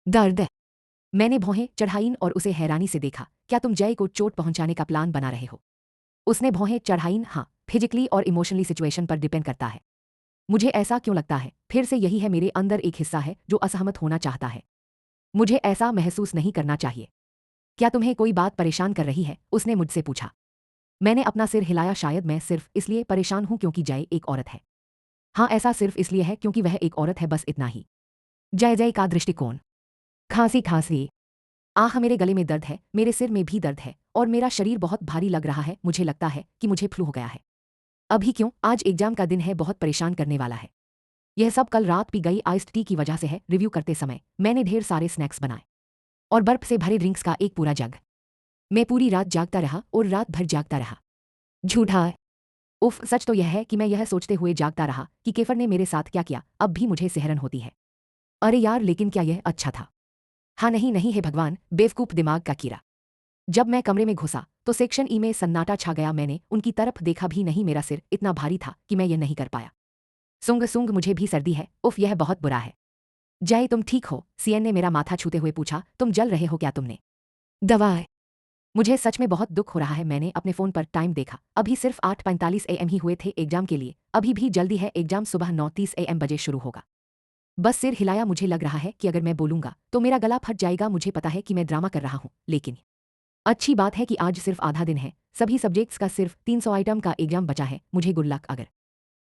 दर्द। मैंने भौहें चढ़ाईं और उसे हैरानी से देखा। क्या तुम जय को चोट पहुंचाने का प्लान बना रहे हो? उसने भौहें चढ़ाईं। हाँ, फिजिकली और इमोशनली सिचुएशन पर डिपेंड करता है। मुझे ऐसा क्यों लगता है? फिर से यही है, मेरे अंदर एक हिस्सा है जो असहमत होना चाहता है। मुझे ऐसा महसूस नहीं करना चाहिए। क्या तुम्हें कोई बात परेशान कर रही है? उसने मुझसे पूछा। मैंने अपना सिर हिलाया। शायद मैं सिर्फ इसलिए परेशान हूं क्योंकि जय एक औरत है। हाँ, ऐसा सिर्फ इसलिए है क्योंकि वह एक औरत है, बस इतना ही। जय का दृष्टिकोण। खांसी खांसी। आह, मेरे गले में दर्द है, मेरे सिर में भी दर्द है और मेरा शरीर बहुत भारी लग रहा है। मुझे लगता है कि मुझे फ्लू हो गया है। अभी क्यों? आज एग्जाम का दिन है, बहुत परेशान करने वाला है। यह सब कल रात पी गई आइस्ड टी की वजह से है। रिव्यू करते समय मैंने ढेर सारे स्नैक्स बनाए और बर्फ से भरे ड्रिंक्स का एक पूरा जग। मैं पूरी रात जागता रहा और रात भर जागता रहा। झूठा। उफ, सच तो यह है कि मैं यह सोचते हुए जागता रहा कि केफर ने मेरे साथ क्या किया। अब भी मुझे सिहरन होती है। अरे यार, लेकिन क्या यह अच्छा था? हाँ, नहीं नहीं, हे भगवान, बेवकूफ दिमाग का कीड़ा। जब मैं कमरे में घुसा तो सेक्शन ई में सन्नाटा छा गया। मैंने उनकी तरफ देखा भी नहीं। मेरा सिर इतना भारी था कि मैं यह नहीं कर पाया। सुंग सुंग, मुझे भी सर्दी है। उफ, यह बहुत बुरा है। जय, तुम ठीक हो? सीएन ने मेरा माथा छूते हुए पूछा। तुम जल रहे हो क्या? तुमने दवा है? मुझे सच में बहुत दुख हो रहा है। मैंने अपने फोन पर टाइम देखा। अभी सिर्फ 8:45 AM ही हुए थे एग्जाम के लिए। अभी भी जल्दी है, एग्जाम सुबह 9:30 AM बजे शुरू होगा। बस सिर हिलाया। मुझे लग रहा है कि अगर मैं बोलूंगा तो मेरा गला फट जाएगा। मुझे पता है कि मैं ड्रामा कर रहा हूं, लेकिन अच्छी बात है कि आज सिर्फ आधा दिन है। सभी सब्जेक्ट्स का सिर्फ 300 आइटम का एग्जाम बचा है। मुझे गुड लक। अगर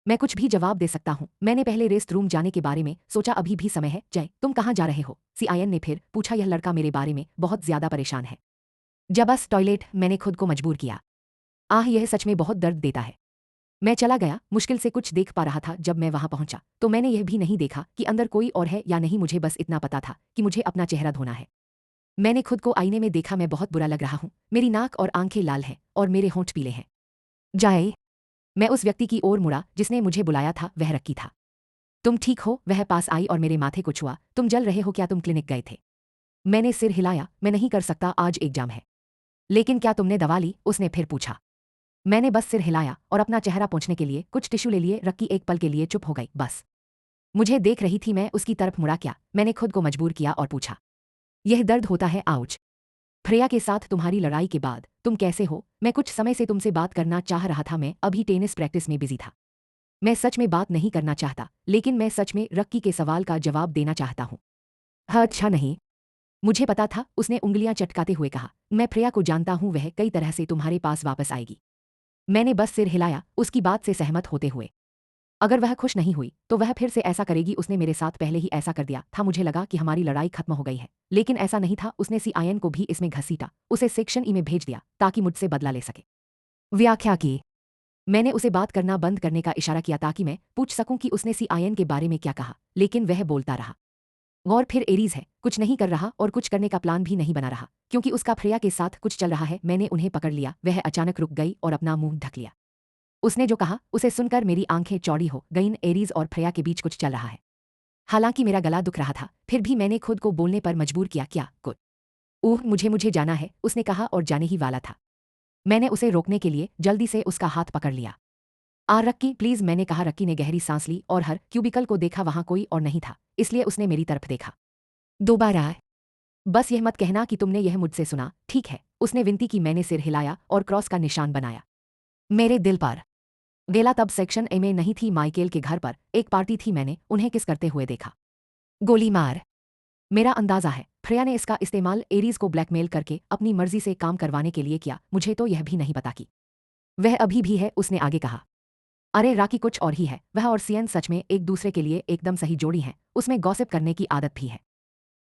मैं कुछ भी जवाब दे सकता हूं। मैंने पहले रेस्ट रूम जाने के बारे में सोचा। अभी भी समय है। जय, तुम कहाँ जा रहे हो? सीआईएन ने फिर पूछा। यह लड़का मेरे बारे में बहुत ज्यादा परेशान है। जब बस टॉयलेट। मैंने खुद को मजबूर किया। आह, यह सच में बहुत दर्द देता है। मैं चला गया। मुश्किल से कुछ देख पा रहा था। जब मैं वहां पहुंचा तो मैंने यह भी नहीं देखा कि अंदर कोई और है या नहीं। मुझे बस इतना पता था कि मुझे अपना चेहरा धोना है। मैंने खुद को आईने में देखा। मैं बहुत बुरा लग रहा हूं। मेरी नाक और आंखें लाल हैं और मेरे होंठ पीले हैं। जाए। मैं उस व्यक्ति की ओर मुड़ा जिसने मुझे बुलाया था। वह रक्की था। तुम ठीक हो? वह पास आई और मेरे माथे को छुआ। तुम जल रहे हो क्या? तुम क्लिनिक गए थे? मैंने सिर हिलाया। मैं नहीं कर सकता, आज एग्जाम है। लेकिन क्या तुमने दवा ली? उसने फिर पूछा। मैंने बस सिर हिलाया और अपना चेहरा पोंछने के लिए कुछ टिश्यू ले लिए। रक्की एक पल के लिए चुप हो गई। बस मुझे देख रही थी। मैं उसकी तरफ मुड़ा। क्या? मैंने खुद को मजबूर किया और पूछा। यह दर्द होता है? आउच। फ्रेया के साथ तुम्हारी लड़ाई के बाद तुम कैसे हो? मैं कुछ समय से तुमसे बात करना चाह रहा था। मैं अभी टेनिस प्रैक्टिस में बिजी था। मैं सच में बात नहीं करना चाहता, लेकिन मैं सच में रक्की के सवाल का जवाब देना चाहता हूँ। हाँ, अच्छा नहीं। मुझे पता था, उसने उंगलियां चटकाते हुए कहा। मैं फ्रेया को जानता हूँ। वह कई तरह से तुम्हारे पास वापस आएगी। मैंने बस सिर हिलाया, उसकी बात से सहमत होते हुए। अगर वह खुश नहीं हुई तो वह फिर से ऐसा करेगी। उसने मेरे साथ पहले ही ऐसा कर दिया था। मुझे लगा कि हमारी लड़ाई खत्म हो गई है, लेकिन ऐसा नहीं था। उसने सीआईएन को भी इसमें घसीटा, उसे सेक्शन ई में भेज दिया ताकि मुझसे बदला ले सके। व्याख्या की। मैंने उसे बात करना बंद करने का इशारा किया ताकि मैं पूछ सकूं कि उसने सीआईएन के बारे में क्या कहा, लेकिन वह बोलता रहा। और फिर एरीज है, कुछ नहीं कर रहा और कुछ करने का प्लान भी नहीं बना रहा क्योंकि उसका फ्रेया के साथ कुछ चल रहा है। मैंने उन्हें पकड़ लिया। वह अचानक रुक गई और अपना मुंह ढक लिया। उसने जो कहा उसे सुनकर मेरी आंखें चौड़ी हो गईं। एरीज और फ्रेया के बीच कुछ चल रहा है। हालांकि मेरा गला दुख रहा था, फिर भी मैंने खुद को बोलने पर मजबूर किया। क्या? कुछ? ओह, मुझे जाना है, उसने कहा और जाने ही वाला था। मैंने उसे रोकने के लिए जल्दी से उसका हाथ पकड़ लिया। रक्की प्लीज, मैंने कहा। रक्की ने गहरी सांस ली और हर क्यूबिकल को देखा। वहां कोई और नहीं था, इसलिए उसने मेरी तरफ देखा। दोबारा? बस यह मत कहना कि तुमने यह मुझसे सुना, ठीक है? उसने विनती की। मैंने सिर हिलाया और क्रॉस का निशान बनाया मेरे दिल पर। गेला तब सेक्शन ए में नहीं थी, माइकेल के घर पर एक पार्टी थी। मैंने उन्हें किस करते हुए देखा। गोली मार। मेरा अंदाजा है फ्रेया ने इसका इस्तेमाल एरीज को ब्लैकमेल करके अपनी मर्जी से काम करवाने के लिए किया। मुझे तो यह भी नहीं पता कि वह अभी भी है, उसने आगे कहा। अरे राकी, कुछ और ही है। वह और सीएन सच में एक दूसरे के लिए एकदम सही जोड़ी हैं। उसमें गॉसिप करने की आदत भी है।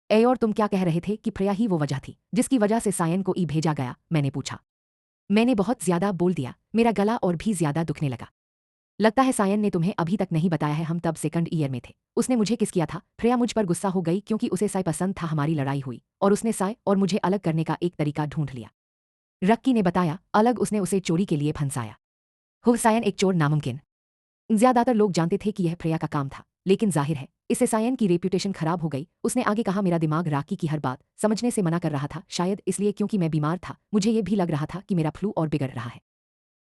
ए, और तुम क्या कह रहे थे कि फ्रेया ही वो वजह थी जिसकी वजह से सायन को ई भेजा गया? मैंने पूछा। मैंने बहुत ज्यादा बोल दिया। मेरा गला और भी ज्यादा दुखने लगा। लगता है सायन ने तुम्हें अभी तक नहीं बताया है, हम तब सेकंड ईयर में थे। उसने मुझे किस किया था? फ्रेया मुझ पर गुस्सा हो गई क्योंकि उसे साय पसंद था। हमारी लड़ाई हुई और उसने साय और मुझे अलग करने का एक तरीका ढूंढ लिया। रक्की ने बताया। अलग? उसने उसे चोरी के लिए फंसाया। सायन एक चोर नामुमकिन। ज्यादातर लोग जानते थे कि यह फ्रेया का काम था, लेकिन जाहिर है इससे सायन की रेप्यूटेशन खराब हो गई। उसने आगे कहा। मेरा दिमाग राकी की हर बात समझने से मना कर रहा था, शायद इसलिए क्योंकि मैं बीमार था। मुझे यह भी लग रहा था कि मेरा फ्लू और बिगड़ रहा है।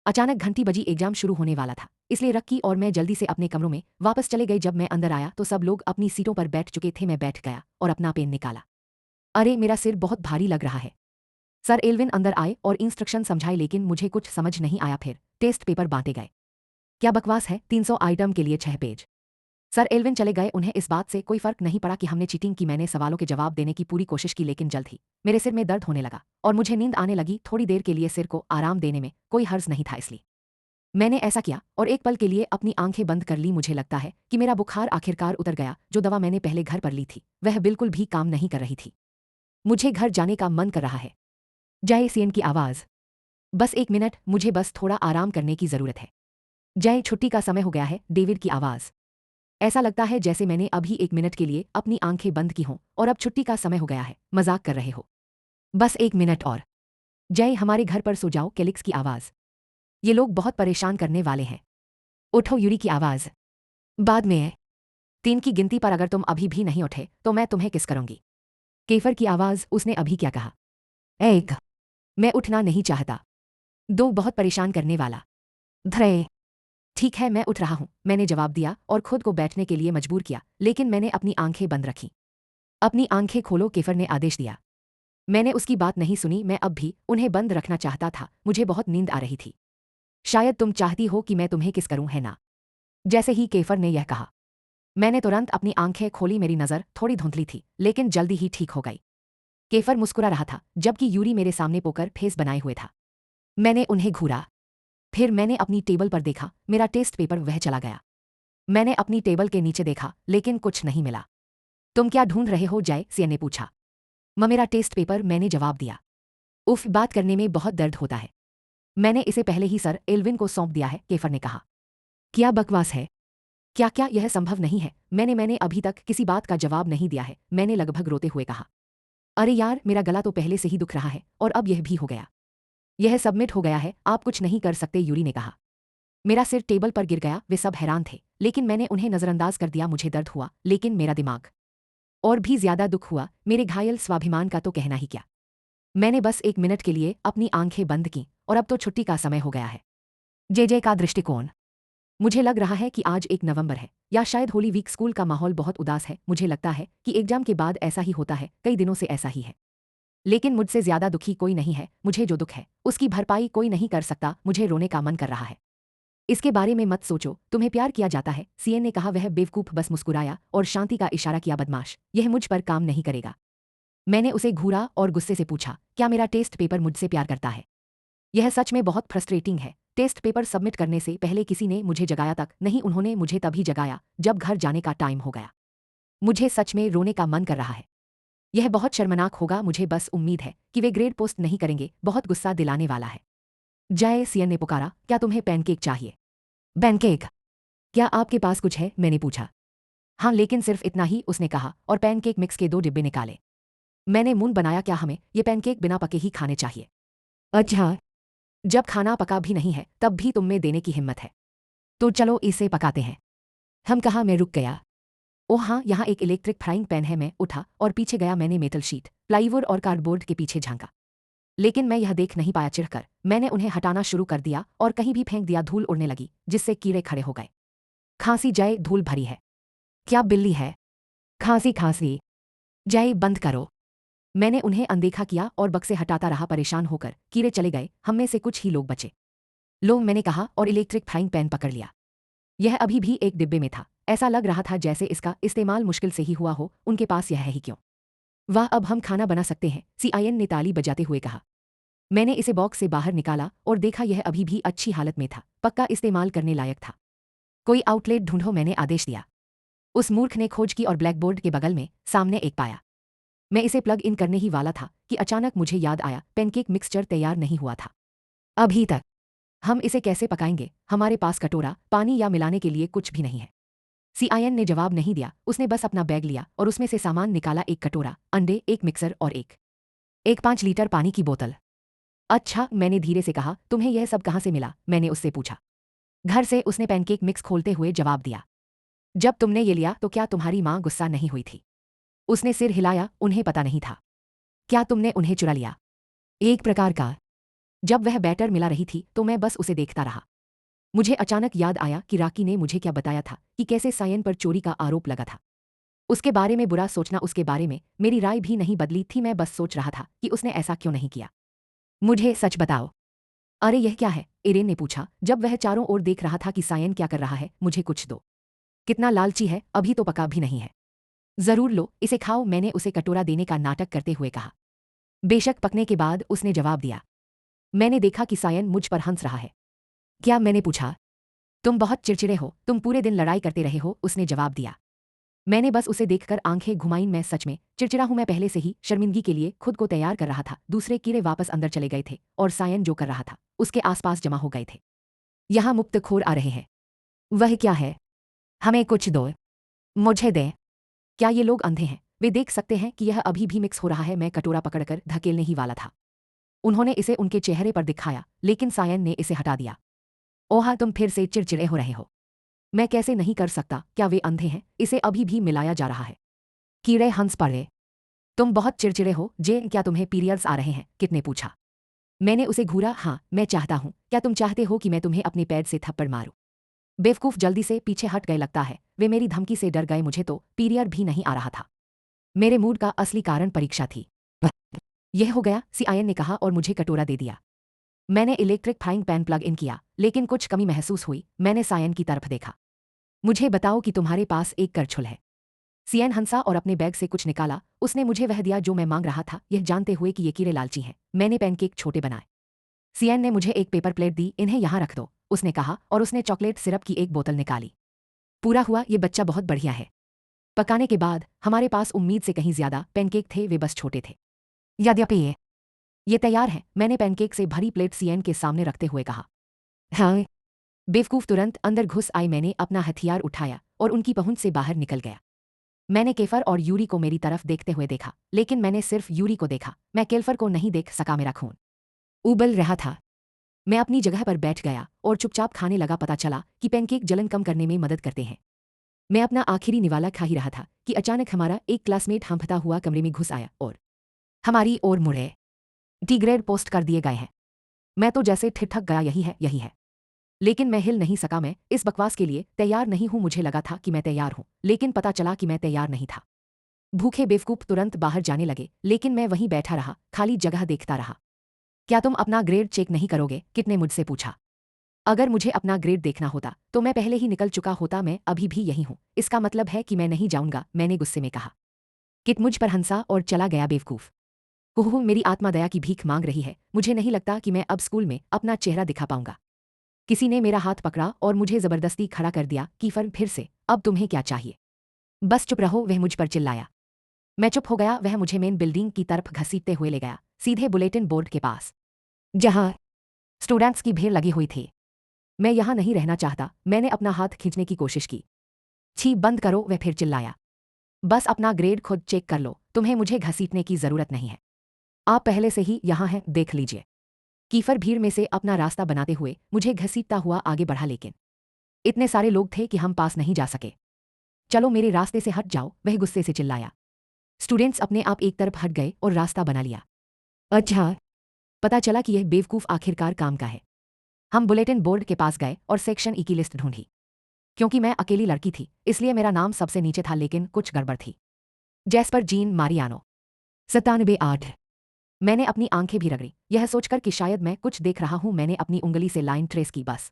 अचानक घंटी बजी। एग्जाम शुरू होने वाला था, इसलिए रक्की और मैं जल्दी से अपने कमरों में वापस चले गए। जब मैं अंदर आया तो सब लोग अपनी सीटों पर बैठ चुके थे। मैं बैठ गया और अपना पेन निकाला। अरे मेरा सिर बहुत भारी लग रहा है। सर एल्विन अंदर आए और इंस्ट्रक्शन समझाए लेकिन मुझे कुछ समझ नहीं आया। फिर टेस्ट पेपर बांटे गए। क्या बकवास है, 300 आइटम के लिए 6 पेज। सर एल्विन चले गए। उन्हें इस बात से कोई फर्क नहीं पड़ा कि हमने चीटिंग की। मैंने सवालों के जवाब देने की पूरी कोशिश की लेकिन जल्द ही मेरे सिर में दर्द होने लगा और मुझे नींद आने लगी। थोड़ी देर के लिए सिर को आराम देने में कोई हर्ज नहीं था, इसलिए मैंने ऐसा किया और एक पल के लिए अपनी आंखें बंद कर ली। मुझे लगता है कि मेरा बुखार आखिरकार उतर गया। जो दवा मैंने पहले घर पर ली थी वह बिल्कुल भी काम नहीं कर रही थी। मुझे घर जाने का मन कर रहा है। जय सीएन की आवाज़। बस 1 मिनट, मुझे बस थोड़ा आराम करने की ज़रूरत है। जय छुट्टी का समय हो गया है। डेविड की आवाज़। ऐसा लगता है जैसे मैंने अभी 1 मिनट के लिए अपनी आंखें बंद की हों और अब छुट्टी का समय हो गया है। मजाक कर रहे हो? बस 1 मिनट और। जय हमारे घर पर सो जाओ। केलिक्स की आवाज़। ये लोग बहुत परेशान करने वाले हैं। उठो। यूरी की आवाज़। बाद में 3 की गिनती पर अगर तुम अभी भी नहीं उठे तो मैं तुम्हें किस करूंगी। केफर की आवाज़। उसने अभी क्या कहा? 1। मैं उठना नहीं चाहता। 2 बहुत परेशान करने वाला। 3। ठीक है, मैं उठ रहा हूं, मैंने जवाब दिया और खुद को बैठने के लिए मजबूर किया लेकिन मैंने अपनी आंखें बंद रखीं। अपनी आंखें खोलो, केफर ने आदेश दिया। मैंने उसकी बात नहीं सुनी। मैं अब भी उन्हें बंद रखना चाहता था। मुझे बहुत नींद आ रही थी। शायद तुम चाहती हो कि मैं तुम्हें किस करूं, है ना? जैसे ही केफर ने यह कहा मैंने तुरंत अपनी आंखें खोली। मेरी नज़र थोड़ी धुंधली थी लेकिन जल्दी ही ठीक हो गई। केफर मुस्कुरा रहा था जबकि यूरी मेरे सामने पोकर फेस बनाए हुए था। मैंने उन्हें घूरा। फिर मैंने अपनी टेबल पर देखा। मेरा टेस्ट पेपर वह चला गया। मैंने अपनी टेबल के नीचे देखा लेकिन कुछ नहीं मिला। तुम क्या ढूंढ रहे हो? जय सीएन ने पूछा। मेरा टेस्ट पेपर, मैंने जवाब दिया। उफ, बात करने में बहुत दर्द होता है। मैंने इसे पहले ही सर एल्विन को सौंप दिया है, केफर ने कहा। क्या बकवास है? क्या क्या यह संभव नहीं है? मैंने अभी तक किसी बात का जवाब नहीं दिया है, मैंने लगभग रोते हुए कहा। अरे यार, मेरा गला तो पहले से ही दुख रहा है और अब यह भी हो गया। यह सबमिट हो गया है, आप कुछ नहीं कर सकते, यूरी ने कहा। मेरा सिर टेबल पर गिर गया। वे सब हैरान थे लेकिन मैंने उन्हें नजरअंदाज कर दिया। मुझे दर्द हुआ लेकिन मेरा दिमाग और भी ज्यादा दुख हुआ। मेरे घायल स्वाभिमान का तो कहना ही क्या। मैंने बस 1 मिनट के लिए अपनी आंखें बंद की और अब तो छुट्टी का समय हो गया है। जे का दृष्टिकोण। मुझे लग रहा है कि आज 1 नवंबर है या शायद होली वीक। स्कूल का माहौल बहुत उदास है। मुझे लगता है कि एग्जाम के बाद ऐसा ही होता है, कई दिनों से ऐसा ही है। लेकिन मुझसे ज्यादा दुखी कोई नहीं है। मुझे जो दुख है उसकी भरपाई कोई नहीं कर सकता। मुझे रोने का मन कर रहा है। इसके बारे में मत सोचो, तुम्हें प्यार किया जाता है, सीएन ने कहा। वह बेवकूफ बस मुस्कुराया और शांति का इशारा किया। बदमाश, यह मुझ पर काम नहीं करेगा। मैंने उसे घूरा और गुस्से से पूछा, क्या मेरा टेस्ट पेपर मुझसे प्यार करता है? यह सच में बहुत फ्रस्ट्रेटिंग है। टेस्ट पेपर सबमिट करने से पहले किसी ने मुझे जगाया तक नहीं। उन्होंने मुझे तभी जगाया जब घर जाने का टाइम हो गया। मुझे सच में रोने का मन कर रहा है। यह बहुत शर्मनाक होगा। मुझे बस उम्मीद है कि वे ग्रेड पोस्ट नहीं करेंगे। बहुत गुस्सा दिलाने वाला है। जय सीएन ने पुकारा, क्या तुम्हें पैनकेक चाहिए? पैनकेक? क्या आपके पास कुछ है? मैंने पूछा। हाँ, लेकिन सिर्फ इतना ही, उसने कहा और पैनकेक मिक्स के 2 डिब्बे निकाले। मैंने मुंह बनाया, क्या हमें ये पैनकेक बिना पके ही खाने चाहिए? अच्छा, जब खाना पका भी नहीं है तब भी तुम में देने की हिम्मत है। तो चलो इसे पकाते हैं। हम कहा। मैं रुक गया। ओह हाँ, यहाँ एक इलेक्ट्रिक फ्राइंग पैन है। मैं उठा और पीछे गया। मैंने मेटल शीट, प्लाईवुड और कार्डबोर्ड के पीछे झांका लेकिन मैं यह देख नहीं पाया। चिढ़कर मैंने उन्हें हटाना शुरू कर दिया और कहीं भी फेंक दिया। धूल उड़ने लगी जिससे कीड़े खड़े हो गए। खांसी? जय, धूल भरी है। क्या बिल्ली है? खांसी खांसी। जय, बंद करो। मैंने उन्हें अनदेखा किया और बक्से हटाता रहा। परेशान होकर कीड़े चले गए। हम में से कुछ ही लोग बचे। लो, मैंने कहा और इलेक्ट्रिक फ्राइंग पैन पकड़ लिया। यह अभी भी एक डिब्बे में था। ऐसा लग रहा था जैसे इसका इस्तेमाल मुश्किल से ही हुआ हो। उनके पास यह है ही क्यों? वाह, अब हम खाना बना सकते हैं, सीआईएन ने ताली बजाते हुए कहा। मैंने इसे बॉक्स से बाहर निकाला और देखा यह अभी भी अच्छी हालत में था, पक्का इस्तेमाल करने लायक था। कोई आउटलेट ढूंढो, मैंने आदेश दिया। उस मूर्ख ने खोज की और ब्लैकबोर्ड के बगल में सामने एक पाया। मैं इसे प्लग इन करने ही वाला था कि अचानक मुझे याद आया, पैनकेक मिक्सचर तैयार नहीं हुआ था अभी तक। हम इसे कैसे पकाएंगे? हमारे पास कटोरा, पानी या मिलाने के लिए कुछ भी नहीं है। सीआईएन ने जवाब नहीं दिया। उसने बस अपना बैग लिया और उसमें से सामान निकाला। एक कटोरा, अंडे, एक मिक्सर और एक 5 लीटर पानी की बोतल। अच्छा, मैंने धीरे से कहा, तुम्हें यह सब कहाँ से मिला? मैंने उससे पूछा। घर से, उसने पैनकेक मिक्स खोलते हुए जवाब दिया। जब तुमने ये लिया तो क्या तुम्हारी माँ गुस्सा नहीं हुई थी? उसने सिर हिलाया। उन्हें पता नहीं था। क्या तुमने उन्हें चुरा लिया? एक प्रकार का। जब वह बैटर मिला रही थी तो मैं बस उसे देखता रहा। मुझे अचानक याद आया कि राकी ने मुझे क्या बताया था कि कैसे सायन पर चोरी का आरोप लगा था। उसके बारे में बुरा सोचना, उसके बारे में मेरी राय भी नहीं बदली थी। मैं बस सोच रहा था कि उसने ऐसा क्यों नहीं किया। मुझे सच बताओ। अरे यह क्या है, एरेन ने पूछा जब वह चारों ओर देख रहा था कि सायन क्या कर रहा है। मुझे कुछ दो। कितना लालची है, अभी तो पका भी नहीं है। जरूर लो, इसे खाओ, मैंने उसे कटोरा देने का नाटक करते हुए कहा। बेशक पकने के बाद उसने जवाब दिया। मैंने देखा कि सायन मुझ पर हंस रहा है। क्या, मैंने पूछा। तुम बहुत चिड़चिड़े हो, तुम पूरे दिन लड़ाई करते रहे हो, उसने जवाब दिया। मैंने बस उसे देखकर आंखें घुमाईं। मैं सच में चिड़चिड़ा हूं। मैं पहले से ही शर्मिंदगी के लिए खुद को तैयार कर रहा था। दूसरे कीड़े वापस अंदर चले गए थे और सायन जो कर रहा था उसके आसपास जमा हो गए थे। यहां मुक्तखोर आ रहे हैं। वह क्या है? हमें कुछ दो। मुझे दे। क्या ये लोग अंधे हैं? वे देख सकते हैं कि यह अभी भी मिक्स हो रहा है। मैं कटोरा पकड़कर धकेलने ही वाला था। उन्होंने इसे उनके चेहरे पर दिखाया, लेकिन सायन ने इसे हटा दिया। ओहा, तुम फिर से चिड़चिड़े हो रहे हो। मैं कैसे नहीं कर सकता? क्या वे अंधे हैं? इसे अभी भी मिलाया जा रहा है। कीड़े हंस पड़े। तुम बहुत चिड़चिड़े हो जेन, क्या तुम्हें पीरियड्स आ रहे हैं? किट ने पूछा। मैंने उसे घूरा। हाँ, मैं चाहता हूं। क्या तुम चाहते हो कि मैं तुम्हें अपने पैर से थप्पड़ मारूं? बेवकूफ जल्दी से पीछे हट गए। लगता है वे मेरी धमकी से डर गए। मुझे तो पीरियड भी नहीं आ रहा था। मेरे मूड का असली कारण परीक्षा थी। यह हो गया, सीआईएन ने कहा और मुझे कटोरा दे दिया। मैंने electric frying pan plug in किया, लेकिन कुछ कमी महसूस हुई। मैंने सायन की तरफ देखा। मुझे बताओ कि तुम्हारे पास एक करछुल है। सियन हंसा और अपने बैग से कुछ निकाला। उसने मुझे वह दिया जो मैं मांग रहा था, यह जानते हुए कि ये कीड़े लालची हैं। मैंने पैनकेक छोटे बनाए। सियन ने मुझे एक पेपर प्लेट दी। इन्हें यहाँ रख दो, उसने कहा और उसने चॉकलेट सिरप की एक बोतल निकाली। पूरा हुआ, ये बच्चा बहुत बढ़िया है। पकाने के बाद हमारे पास उम्मीद से कहीं ज्यादा पैनकेक थे। वे बस छोटे थे। यद्यपि ये तैयार है, मैंने पैनकेक से भरी प्लेट सियन के सामने रखते हुए कहा। हाँ। बेवकूफ तुरंत अंदर घुस आई। मैंने अपना हथियार उठाया और उनकी पहुंच से बाहर निकल गया। मैंने केफर और यूरी को मेरी तरफ देखते हुए देखा, लेकिन मैंने सिर्फ यूरी को देखा। मैं केल्फर को नहीं देख सका। मेरा खून उबल रहा था। मैं अपनी जगह पर बैठ गया और चुपचाप खाने लगा। पता चला कि पैनकेक जलन कम करने में मदद करते हैं। मैं अपना आखिरी निवाला खा ही रहा था कि अचानक हमारा एक क्लासमेट हांफता हुआ कमरे में घुस आया और हमारी ओर मुड़े। डी ग्रेड पोस्ट कर दिए गए हैं। मैं तो जैसे ठिठक गया। यही है, यही है। लेकिन मैं हिल नहीं सका। मैं इस बकवास के लिए तैयार नहीं हूं। मुझे लगा था कि मैं तैयार हूं, लेकिन पता चला कि मैं तैयार नहीं था। भूखे बेवकूफ तुरंत बाहर जाने लगे, लेकिन मैं वहीं बैठा रहा, खाली जगह देखता रहा। क्या तुम अपना ग्रेड चेक नहीं करोगे? किट ने मुझसे पूछा। अगर मुझे अपना ग्रेड देखना होता तो मैं पहले ही निकल चुका होता। मैं अभी भी यही हूं। इसका मतलब है कि मैं नहीं जाऊंगा, मैंने गुस्से में कहा। किट मुझ पर हंसा और चला गया। बेवकूफ। कुहू, मेरी आत्मा दया की भीख मांग रही है। मुझे नहीं लगता कि मैं अब स्कूल में अपना चेहरा दिखा पाऊंगा। किसी ने मेरा हाथ पकड़ा और मुझे जबरदस्ती खड़ा कर दिया। कीफर, फिर से, अब तुम्हें क्या चाहिए? बस चुप रहो, वह मुझ पर चिल्लाया। मैं चुप हो गया। वह मुझे मेन बिल्डिंग की तरफ घसीटते हुए ले गया, सीधे बुलेटिन बोर्ड के पास, जहां स्टूडेंट्स की भीड़ लगी हुई थी। मैं यहां नहीं रहना चाहता। मैंने अपना हाथ खींचने की कोशिश की। छी, बंद करो, वह फिर चिल्लाया। बस अपना ग्रेड खुद चेक कर लो, तुम्हें मुझे घसीटने की जरूरत नहीं है। आप पहले से ही यहां हैं, देख लीजिए। कीफर भीड़ में से अपना रास्ता बनाते हुए मुझे घसीटता हुआ आगे बढ़ा, लेकिन इतने सारे लोग थे कि हम पास नहीं जा सके। चलो मेरे रास्ते से हट जाओ, वह गुस्से से चिल्लाया। स्टूडेंट्स अपने आप एक तरफ हट गए और रास्ता बना लिया। अच्छा, पता चला कि यह बेवकूफ आखिरकार काम का है। हम बुलेटिन बोर्ड के पास गए और सेक्शन ई की लिस्ट ढूंढी। क्योंकि मैं अकेली लड़की थी, इसलिए मेरा नाम सबसे नीचे था, लेकिन कुछ गड़बड़ थी। Jasper gene Mariano, 97-8। मैंने अपनी आंखें भी रगड़ी, यह सोचकर कि शायद मैं कुछ देख रहा हूं। मैंने अपनी उंगली से लाइन ट्रेस की। बस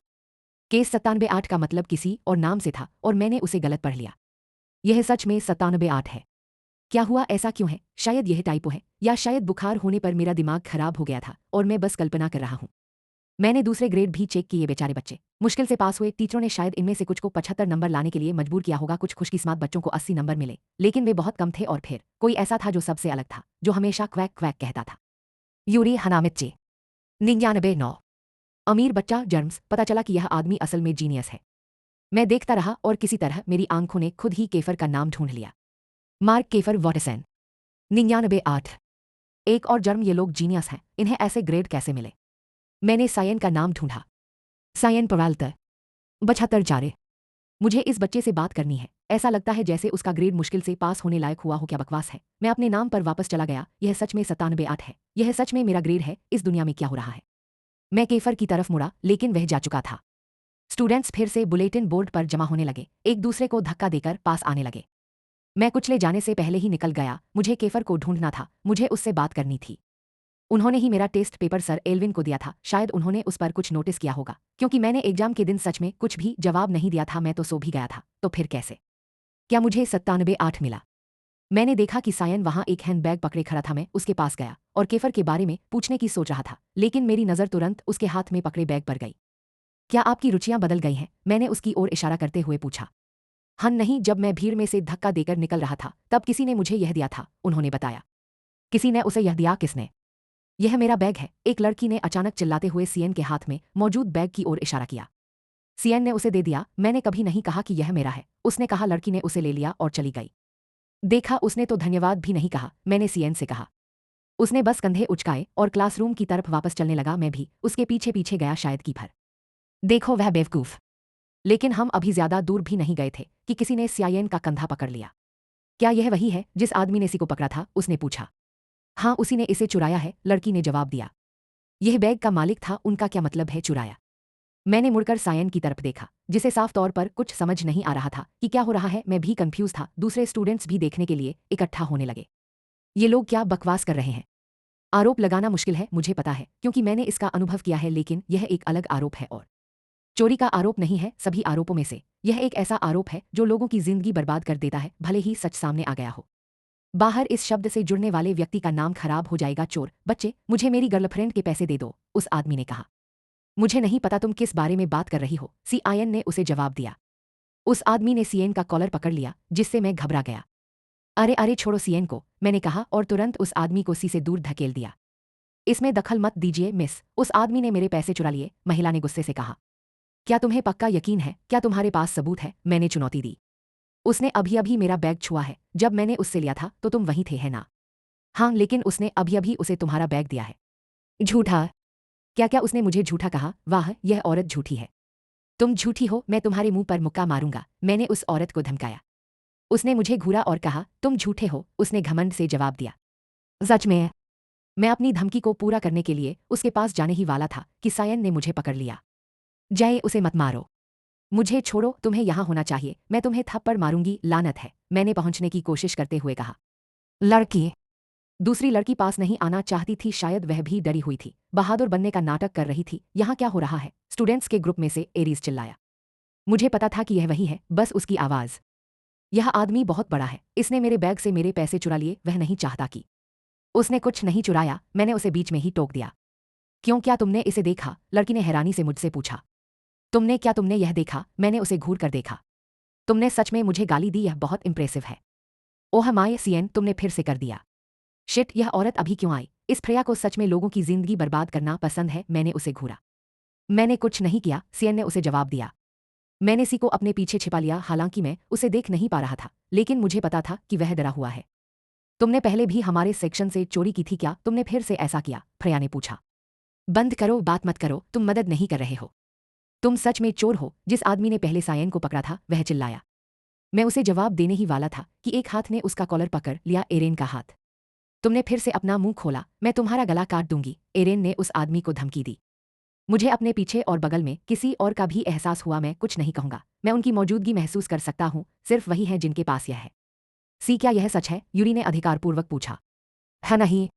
केस 97-8 का मतलब किसी और नाम से था और मैंने उसे गलत पढ़ लिया। यह सच में 97-8 है। क्या हुआ? ऐसा क्यों है? शायद यह टाइपो है, या शायद बुखार होने पर मेरा दिमाग खराब हो गया था और मैं बस कल्पना कर रहा हूं। मैंने दूसरे ग्रेड भी चेक किए। बेचारे बच्चे मुश्किल से पास हुए। टीचरों ने शायद इनमें से कुछ को 75 नंबर लाने के लिए मजबूर किया होगा। कुछ खुशकिस्मत बच्चों को 80 नंबर मिले, लेकिन वे बहुत कम थे। और फिर कोई ऐसा था जो सबसे अलग था, जो हमेशा क्वैक क्वैक कहता था। यूरी हनामिच्ची, 99-9। अमीर बच्चा जर्म्स। पता चला कि यह आदमी असल में जीनियस है। मैं देखता रहा और किसी तरह मेरी आंखों ने खुद ही केफर का नाम ढूंढ लिया। Mark Keifer Watson, 99-8। एक और जर्म, ये लोग जीनियस हैं, इन्हें ऐसे ग्रेड कैसे मिले? मैंने सायन का नाम ढूंढा। सायन पराल्तर, 75-4। मुझे इस बच्चे से बात करनी है। ऐसा लगता है जैसे उसका ग्रेड मुश्किल से पास होने लायक हुआ हो। क्या बकवास है। मैं अपने नाम पर वापस चला गया। यह सच में 97-8 है। यह सच में मेरा ग्रेड है। इस दुनिया में क्या हो रहा है? मैं केफर की तरफ मुड़ा, लेकिन वह जा चुका था। स्टूडेंट्स फिर से बुलेटिन बोर्ड पर जमा होने लगे, एक दूसरे को धक्का देकर पास आने लगे। मैं कुछ ले जाने से पहले ही निकल गया। मुझे केफर को ढूंढना था, मुझे उससे बात करनी थी। उन्होंने ही मेरा टेस्ट पेपर सर एल्विन को दिया था, शायद उन्होंने उस पर कुछ नोटिस किया होगा, क्योंकि मैंने एग्जाम के दिन सच में कुछ भी जवाब नहीं दिया था। मैं तो सो भी गया था, तो फिर कैसे? क्या मुझे 97 मिला? मैंने देखा कि सायन वहां एक हैंडबैग पकड़े खड़ा था। मैं उसके पास गया और केफर के बारे में पूछने की सोच रहा था, लेकिन मेरी नज़र तुरंत उसके हाथ में पकड़े बैग पर गई। क्या आपकी रुचियां बदल गई हैं? मैंने उसकी ओर इशारा करते हुए पूछा। हाँ नहीं, जब मैं भीड़ में से धक्का देकर निकल रहा था तब किसी ने मुझे यह दिया था, उन्होंने बताया। किसी ने उसे यह दिया? किसने? यह मेरा बैग है, एक लड़की ने अचानक चिल्लाते हुए सीएन के हाथ में मौजूद बैग की ओर इशारा किया। सीएन ने उसे दे दिया। मैंने कभी नहीं कहा कि यह मेरा है, उसने कहा। लड़की ने उसे ले लिया और चली गई। देखा, उसने तो धन्यवाद भी नहीं कहा, मैंने सीएन से कहा। उसने बस कंधे उचकाए और क्लासरूम की तरफ वापस चलने लगा। मैं भी उसके पीछे पीछे गया, शायद की भर। देखो वह बेवकूफ। लेकिन हम अभी ज्यादा दूर भी नहीं गए थे कि किसी ने सीएन का कंधा पकड़ लिया। क्या यह वही है जिस आदमी ने सी को पकड़ा था? उसने पूछा। हाँ, उसी ने इसे चुराया है, लड़की ने जवाब दिया। यह बैग का मालिक था, उनका क्या मतलब है चुराया? मैंने मुड़कर सायन की तरफ देखा, जिसे साफ तौर पर कुछ समझ नहीं आ रहा था कि क्या हो रहा है। मैं भी कंफ्यूज था। दूसरे स्टूडेंट्स भी देखने के लिए इकट्ठा होने लगे। ये लोग क्या बकवास कर रहे हैं? आरोप लगाना मुश्किल है, मुझे पता है, क्योंकि मैंने इसका अनुभव किया है, लेकिन यह एक अलग आरोप है और चोरी का आरोप नहीं है। सभी आरोपों में से यह एक ऐसा आरोप है जो लोगों की जिंदगी बर्बाद कर देता है, भले ही सच सामने आ गया हो। बाहर इस शब्द से जुड़ने वाले व्यक्ति का नाम खराब हो जाएगा। चोर बच्चे, मुझे मेरी गर्लफ्रेंड के पैसे दे दो, उस आदमी ने कहा। मुझे नहीं पता तुम किस बारे में बात कर रही हो, सीआईएन ने उसे जवाब दिया। उस आदमी ने सीएन का कॉलर पकड़ लिया, जिससे मैं घबरा गया। अरे अरे छोड़ो सीएन को, मैंने कहा और तुरंत उस आदमी को सी से दूर धकेल दिया। इसमें दखल मत दीजिए मिस, उस आदमी ने मेरे पैसे चुरा लिए, महिला ने गुस्से से कहा। क्या तुम्हें पक्का यकीन है? क्या तुम्हारे पास सबूत है? मैंने चुनौती दी। उसने अभी अभी मेरा बैग छुआ है, जब मैंने उससे लिया था तो तुम वहीं थे, है ना? हाँ, लेकिन उसने अभी अभी उसे तुम्हारा बैग दिया है। झूठा? क्या क्या उसने मुझे झूठा कहा? वाह, यह औरत झूठी है। तुम झूठी हो, मैं तुम्हारे मुंह पर मुक्का मारूंगा, मैंने उस औरत को धमकाया। उसने मुझे घूरा और कहा, तुम झूठे हो, उसने घमंड से जवाब दिया। सच में? मैं अपनी धमकी को पूरा करने के लिए उसके पास जाने ही वाला था कि सायन ने मुझे पकड़ लिया। जाए, उसे मत मारो। मुझे छोड़ो, तुम्हें यहां होना चाहिए, मैं तुम्हें थप्पड़ मारूंगी, लानत है, मैंने पहुंचने की कोशिश करते हुए कहा। लड़की? दूसरी लड़की पास नहीं आना चाहती थी, शायद वह भी डरी हुई थी, बहादुर बनने का नाटक कर रही थी। यहाँ क्या हो रहा है? स्टूडेंट्स के ग्रुप में से एरीज चिल्लाया। मुझे पता था कि यह वही है, बस उसकी आवाज। यह आदमी बहुत बड़ा है, इसने मेरे बैग से मेरे पैसे चुरा लिए, वह नहीं चाहता कि। उसने कुछ नहीं चुराया, मैंने उसे बीच में ही टोक दिया। क्यों, क्या तुमने इसे देखा? लड़की ने हैरानी से मुझसे पूछा। तुमने यह देखा? मैंने उसे घूर कर देखा। तुमने सच में मुझे गाली दी? यह बहुत इंप्रेसिव है। ओह माय सीएन, तुमने फिर से कर दिया। शिट, यह औरत अभी क्यों आई? इस फ्रेया को सच में लोगों की जिंदगी बर्बाद करना पसंद है, मैंने उसे घूरा। मैंने कुछ नहीं किया, सीएन ने उसे जवाब दिया। मैंने सी को अपने पीछे छिपा लिया, हालांकि मैं उसे देख नहीं पा रहा था, लेकिन मुझे पता था कि वह डरा हुआ है। तुमने पहले भी हमारे सेक्शन से चोरी की थी क्या? तुमने फिर से ऐसा किया? फ्रेया ने पूछा। बंद करो, बात मत करो, तुम मदद नहीं कर रहे हो। तुम सच में चोर हो? जिस आदमी ने पहले सायन को पकड़ा था वह चिल्लाया। मैं उसे जवाब देने ही वाला था कि एक हाथ ने उसका कॉलर पकड़ लिया, एरेन का हाथ। तुमने फिर से अपना मुंह खोला, मैं तुम्हारा गला काट दूंगी, एरेन ने उस आदमी को धमकी दी। मुझे अपने पीछे और बगल में किसी और का भी एहसास हुआ, मैं कुछ नहीं कहूंगा, मैं उनकी मौजूदगी महसूस कर सकता हूं, सिर्फ वही है जिनके पास यह है। सी, क्या यह सच है? यूरी ने अधिकारपूर्वक पूछा। है नहीं।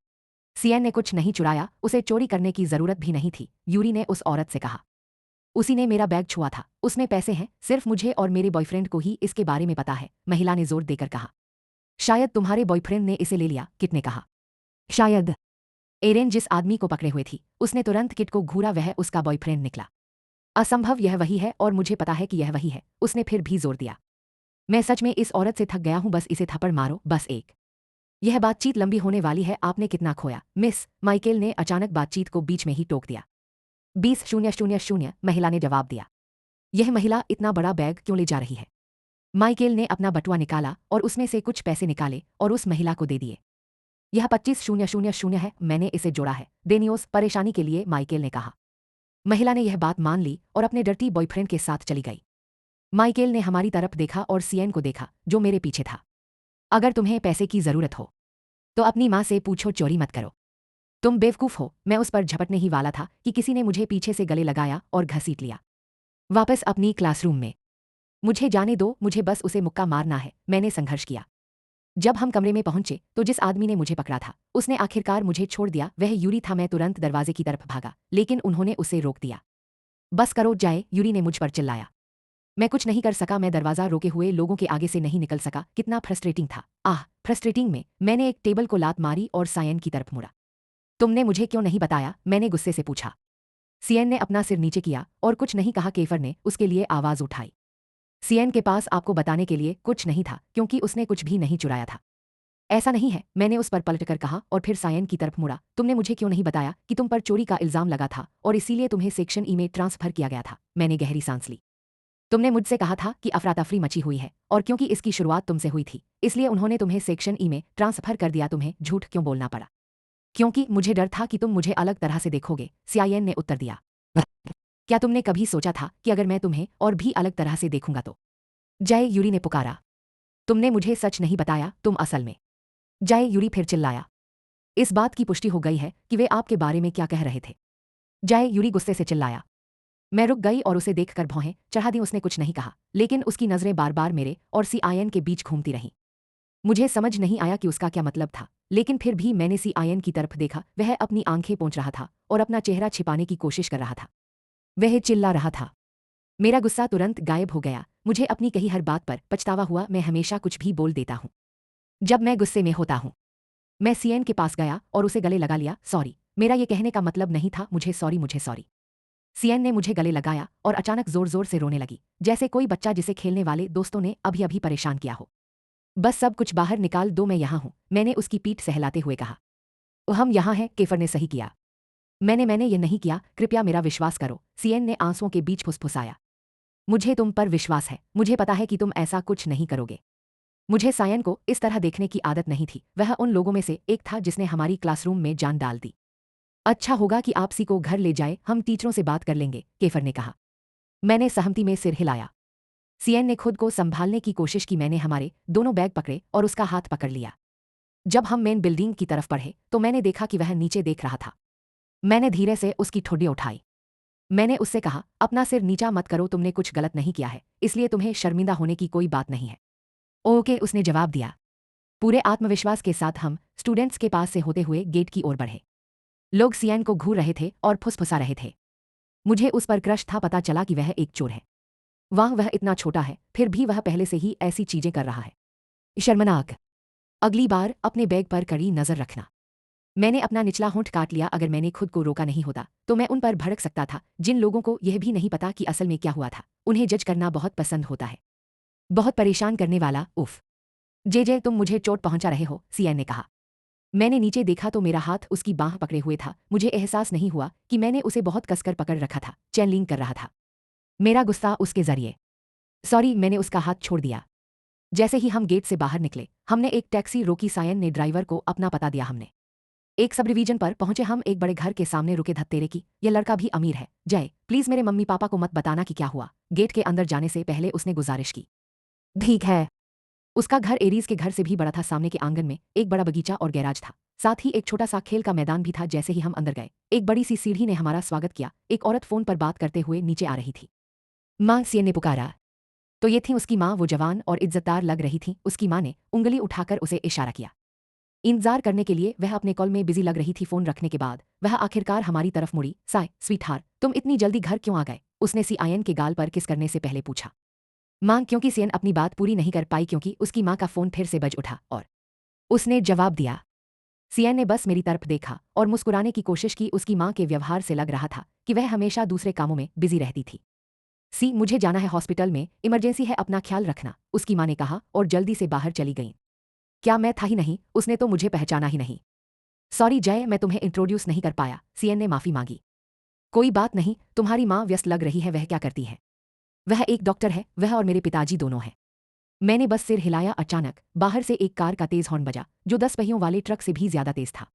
सीएन ने कुछ नहीं चुराया, उसे चोरी करने की जरूरत भी नहीं थी, यूरी ने उस औरत से कहा। उसी ने मेरा बैग छुआ था, उसमें पैसे हैं, सिर्फ मुझे और मेरे बॉयफ्रेंड को ही इसके बारे में पता है, महिला ने जोर देकर कहा। शायद तुम्हारे बॉयफ्रेंड ने इसे ले लिया, किट ने कहा। शायद। एरेन जिस आदमी को पकड़े हुए थी उसने तुरंत किट को घूरा, वह उसका बॉयफ्रेंड निकला। असंभव, यह वही है और मुझे पता है कि यह वही है, उसने फिर भी जोर दिया। मैं सच में इस औरत से थक गया हूं, बस इसे थप्पड़ मारो, बस एक। यह बातचीत लंबी होने वाली है, आपने कितना खोया? मिस माइकेल ने अचानक बातचीत को बीच में ही टोक दिया। 20,000, महिला ने जवाब दिया। यह महिला इतना बड़ा बैग क्यों ले जा रही है? माइकेल ने अपना बटुआ निकाला और उसमें से कुछ पैसे निकाले और उस महिला को दे दिए। यह 25,000 है, मैंने इसे जोड़ा है, डेनियोस, परेशानी के लिए, माइकेल ने कहा। महिला ने यह बात मान ली और अपने डर्टी बॉयफ्रेंड के साथ चली गई। माइकेल ने हमारी तरफ देखा और सीएन को देखा, जो मेरे पीछे था। अगर तुम्हें पैसे की जरूरत हो तो अपनी माँ से पूछो, चोरी मत करो। तुम बेवकूफ हो। मैं उस पर झपटने ही वाला था कि किसी ने मुझे पीछे से गले लगाया और घसीट लिया। वापस अपनी क्लासरूम में। मुझे जाने दो, मुझे बस उसे मुक्का मारना है, मैंने संघर्ष किया। जब हम कमरे में पहुंचे तो जिस आदमी ने मुझे पकड़ा था उसने आखिरकार मुझे छोड़ दिया। वह यूरी था। मैं तुरंत दरवाजे की तरफ भागा, लेकिन उन्होंने उसे रोक दिया। बस करो जाए, यूरी ने मुझ पर चिल्लाया। मैं कुछ नहीं कर सका। मैं दरवाजा रोके हुए लोगों के आगे से नहीं निकल सका। कितना फ्रस्ट्रेटिंग था। फ्रस्ट्रेटिंग में मैंने एक टेबल को लात मारी और सायन की तरफ मुड़ा। तुमने मुझे क्यों नहीं बताया? मैंने गुस्से से पूछा। सीएन ने अपना सिर नीचे किया और कुछ नहीं कहा। केफर ने उसके लिए आवाज उठाई। सीएन के पास आपको बताने के लिए कुछ नहीं था, क्योंकि उसने कुछ भी नहीं चुराया था। ऐसा नहीं है, मैंने उस पर पलटकर कहा और फिर सायन की तरफ मुड़ा। तुमने मुझे क्यों नहीं बताया कि तुम पर चोरी का इल्जाम लगा था और इसीलिए तुम्हें सेक्शन ई में ट्रांसफर किया गया था? मैंने गहरी सांस ली। तुमने मुझसे कहा था कि अफरा तफरी मची हुई है और क्योंकि इसकी शुरुआत तुमसे हुई थी इसलिए उन्होंने तुम्हें सेक्शन ई में ट्रांसफर कर दिया। तुम्हें झूठ क्यों बोलना पड़ा? क्योंकि मुझे डर था कि तुम मुझे अलग तरह से देखोगे, सीआईएन ने उत्तर दिया। क्या तुमने कभी सोचा था कि अगर मैं तुम्हें और भी अलग तरह से देखूंगा तो? जय, यूरी ने पुकारा। तुमने मुझे सच नहीं बताया, तुम असल में। जय, यूरी फिर चिल्लाया। इस बात की पुष्टि हो गई है कि वे आपके बारे में क्या कह रहे थे। जय, यूरी गुस्से से चिल्लाया। मैं रुक गई और उसे देखकर भौहें चढ़ा दी। उसने कुछ नहीं कहा, लेकिन उसकी नजरें बार बार मेरे और सीआईएन के बीच घूमती रहीं। मुझे समझ नहीं आया कि उसका क्या मतलब था, लेकिन फिर भी मैंने सीआईएन की तरफ देखा। वह अपनी आंखें पोंछ रहा था और अपना चेहरा छिपाने की कोशिश कर रहा था। वह चिल्ला रहा था। मेरा गुस्सा तुरंत गायब हो गया। मुझे अपनी कही हर बात पर पछतावा हुआ। मैं हमेशा कुछ भी बोल देता हूं जब मैं गुस्से में होता हूं। मैं सीएन के पास गया और उसे गले लगा लिया। सॉरी, मेरा ये कहने का मतलब नहीं था। मुझे सॉरी। सीएन ने मुझे गले लगाया और अचानक जोर जोर से रोने लगी, जैसे कोई बच्चा जिसे खेलने वाले दोस्तों ने अभी अभी परेशान किया हो। बस सब कुछ बाहर निकाल दो, मैं यहां हूं, मैंने उसकी पीठ सहलाते हुए कहा। हम यहां हैं, केफर ने सही किया। मैंने ये नहीं किया, कृपया मेरा विश्वास करो, सीएन ने आंसुओं के बीच फुसफुसाया। मुझे तुम पर विश्वास है, मुझे पता है कि तुम ऐसा कुछ नहीं करोगे। मुझे सायन को इस तरह देखने की आदत नहीं थी। वह उन लोगों में से एक था जिसने हमारी क्लासरूम में जान डाल दी। अच्छा होगा कि आप सी को घर ले जाए, हम टीचरों से बात कर लेंगे, केफर ने कहा। मैंने सहमति में सिर हिलाया। सीएन ने खुद को संभालने की कोशिश की। मैंने हमारे दोनों बैग पकड़े और उसका हाथ पकड़ लिया। जब हम मेन बिल्डिंग की तरफ बढ़े तो मैंने देखा कि वह नीचे देख रहा था। मैंने धीरे से उसकी ठुड्डी उठाई। मैंने उससे कहा, अपना सिर नीचा मत करो, तुमने कुछ गलत नहीं किया है, इसलिए तुम्हें शर्मिंदा होने की कोई बात नहीं है। ओके, उसने जवाब दिया। पूरे आत्मविश्वास के साथ हम स्टूडेंट्स के पास से होते हुए गेट की ओर बढ़े। लोग सीएन को घूर रहे थे और फुसफुसा रहे थे। मुझे उस पर क्रश था। पता चला कि वह एक चोर है। वह इतना छोटा है, फिर भी वह पहले से ही ऐसी चीजें कर रहा है। शर्मनाक। अगली बार अपने बैग पर कड़ी नजर रखना। मैंने अपना निचला होंठ काट लिया। अगर मैंने खुद को रोका नहीं होता तो मैं उन पर भड़क सकता था, जिन लोगों को यह भी नहीं पता कि असल में क्या हुआ था। उन्हें जज करना बहुत पसंद होता है। बहुत परेशान करने वाला। उफ। जे तुम मुझे चोट पहुंचा रहे हो, सीएन ने कहा। मैंने नीचे देखा तो मेरा हाथ उसकी बांह पकड़े हुए था। मुझे एहसास नहीं हुआ कि मैंने उसे बहुत कसकर पकड़ रखा था। चैनलिंग कर रहा था मेरा गुस्सा उसके जरिए। सॉरी, मैंने उसका हाथ छोड़ दिया। जैसे ही हम गेट से बाहर निकले हमने एक टैक्सी रोकी। सायन ने ड्राइवर को अपना पता दिया। हमने एक सब डिवीजन पर पहुंचे। हम एक बड़े घर के सामने रुके। धत्तेरे की, यह लड़का भी अमीर है। जय, प्लीज मेरे मम्मी पापा को मत बताना कि क्या हुआ। गेट के अंदर जाने से पहले उसने गुजारिश की। ठीक है। उसका घर एरीज के घर से भी बड़ा था। सामने के आंगन में एक बड़ा बगीचा और गैराज था। साथ ही एक छोटा सा खेल का मैदान भी था। जैसे ही हम अंदर गए एक बड़ी सी सीढ़ी ने हमारा स्वागत किया। एक औरत फोन पर बात करते हुए नीचे आ रही थी। मां, सीएन ने पुकारा। तो ये थी उसकी मां। वो जवान और इज्जतदार लग रही थी। उसकी मां ने उंगली उठाकर उसे इशारा किया। इंतजार करने के लिए वह अपने कॉल में बिजी लग रही थी। फोन रखने के बाद वह आखिरकार हमारी तरफ मुड़ी। साय, स्वीटहार्ट, तुम इतनी जल्दी घर क्यों आ गए? उसने सीआईएन के गाल पर किस करने से पहले पूछा। मां, क्योंकि सीएन अपनी बात पूरी नहीं कर पाई क्योंकि उसकी मां का फोन फिर से बज उठा और उसने जवाब दिया। सीएन ने बस मेरी तरफ देखा और मुस्कुराने की कोशिश की। उसकी मां के व्यवहार से लग रहा था कि वह हमेशा दूसरे कामों में बिजी रहती थी। सी, मुझे जाना है हॉस्पिटल में, इमरजेंसी है, अपना ख्याल रखना, उसकी मां ने कहा और जल्दी से बाहर चली गई। क्या मैं था ही नहीं? उसने तो मुझे पहचाना ही नहीं। सॉरी जय, मैं तुम्हें इंट्रोड्यूस नहीं कर पाया, सीएन ने माफी मांगी। कोई बात नहीं, तुम्हारी मां व्यस्त लग रही है। वह क्या करती है? वह एक डॉक्टर है। वह और मेरे पिताजी दोनों हैं। मैंने बस सिर हिलाया। अचानक बाहर से एक कार का तेज हॉर्न बजा, जो 10 पहियों वाले ट्रक से भी ज्यादा तेज था।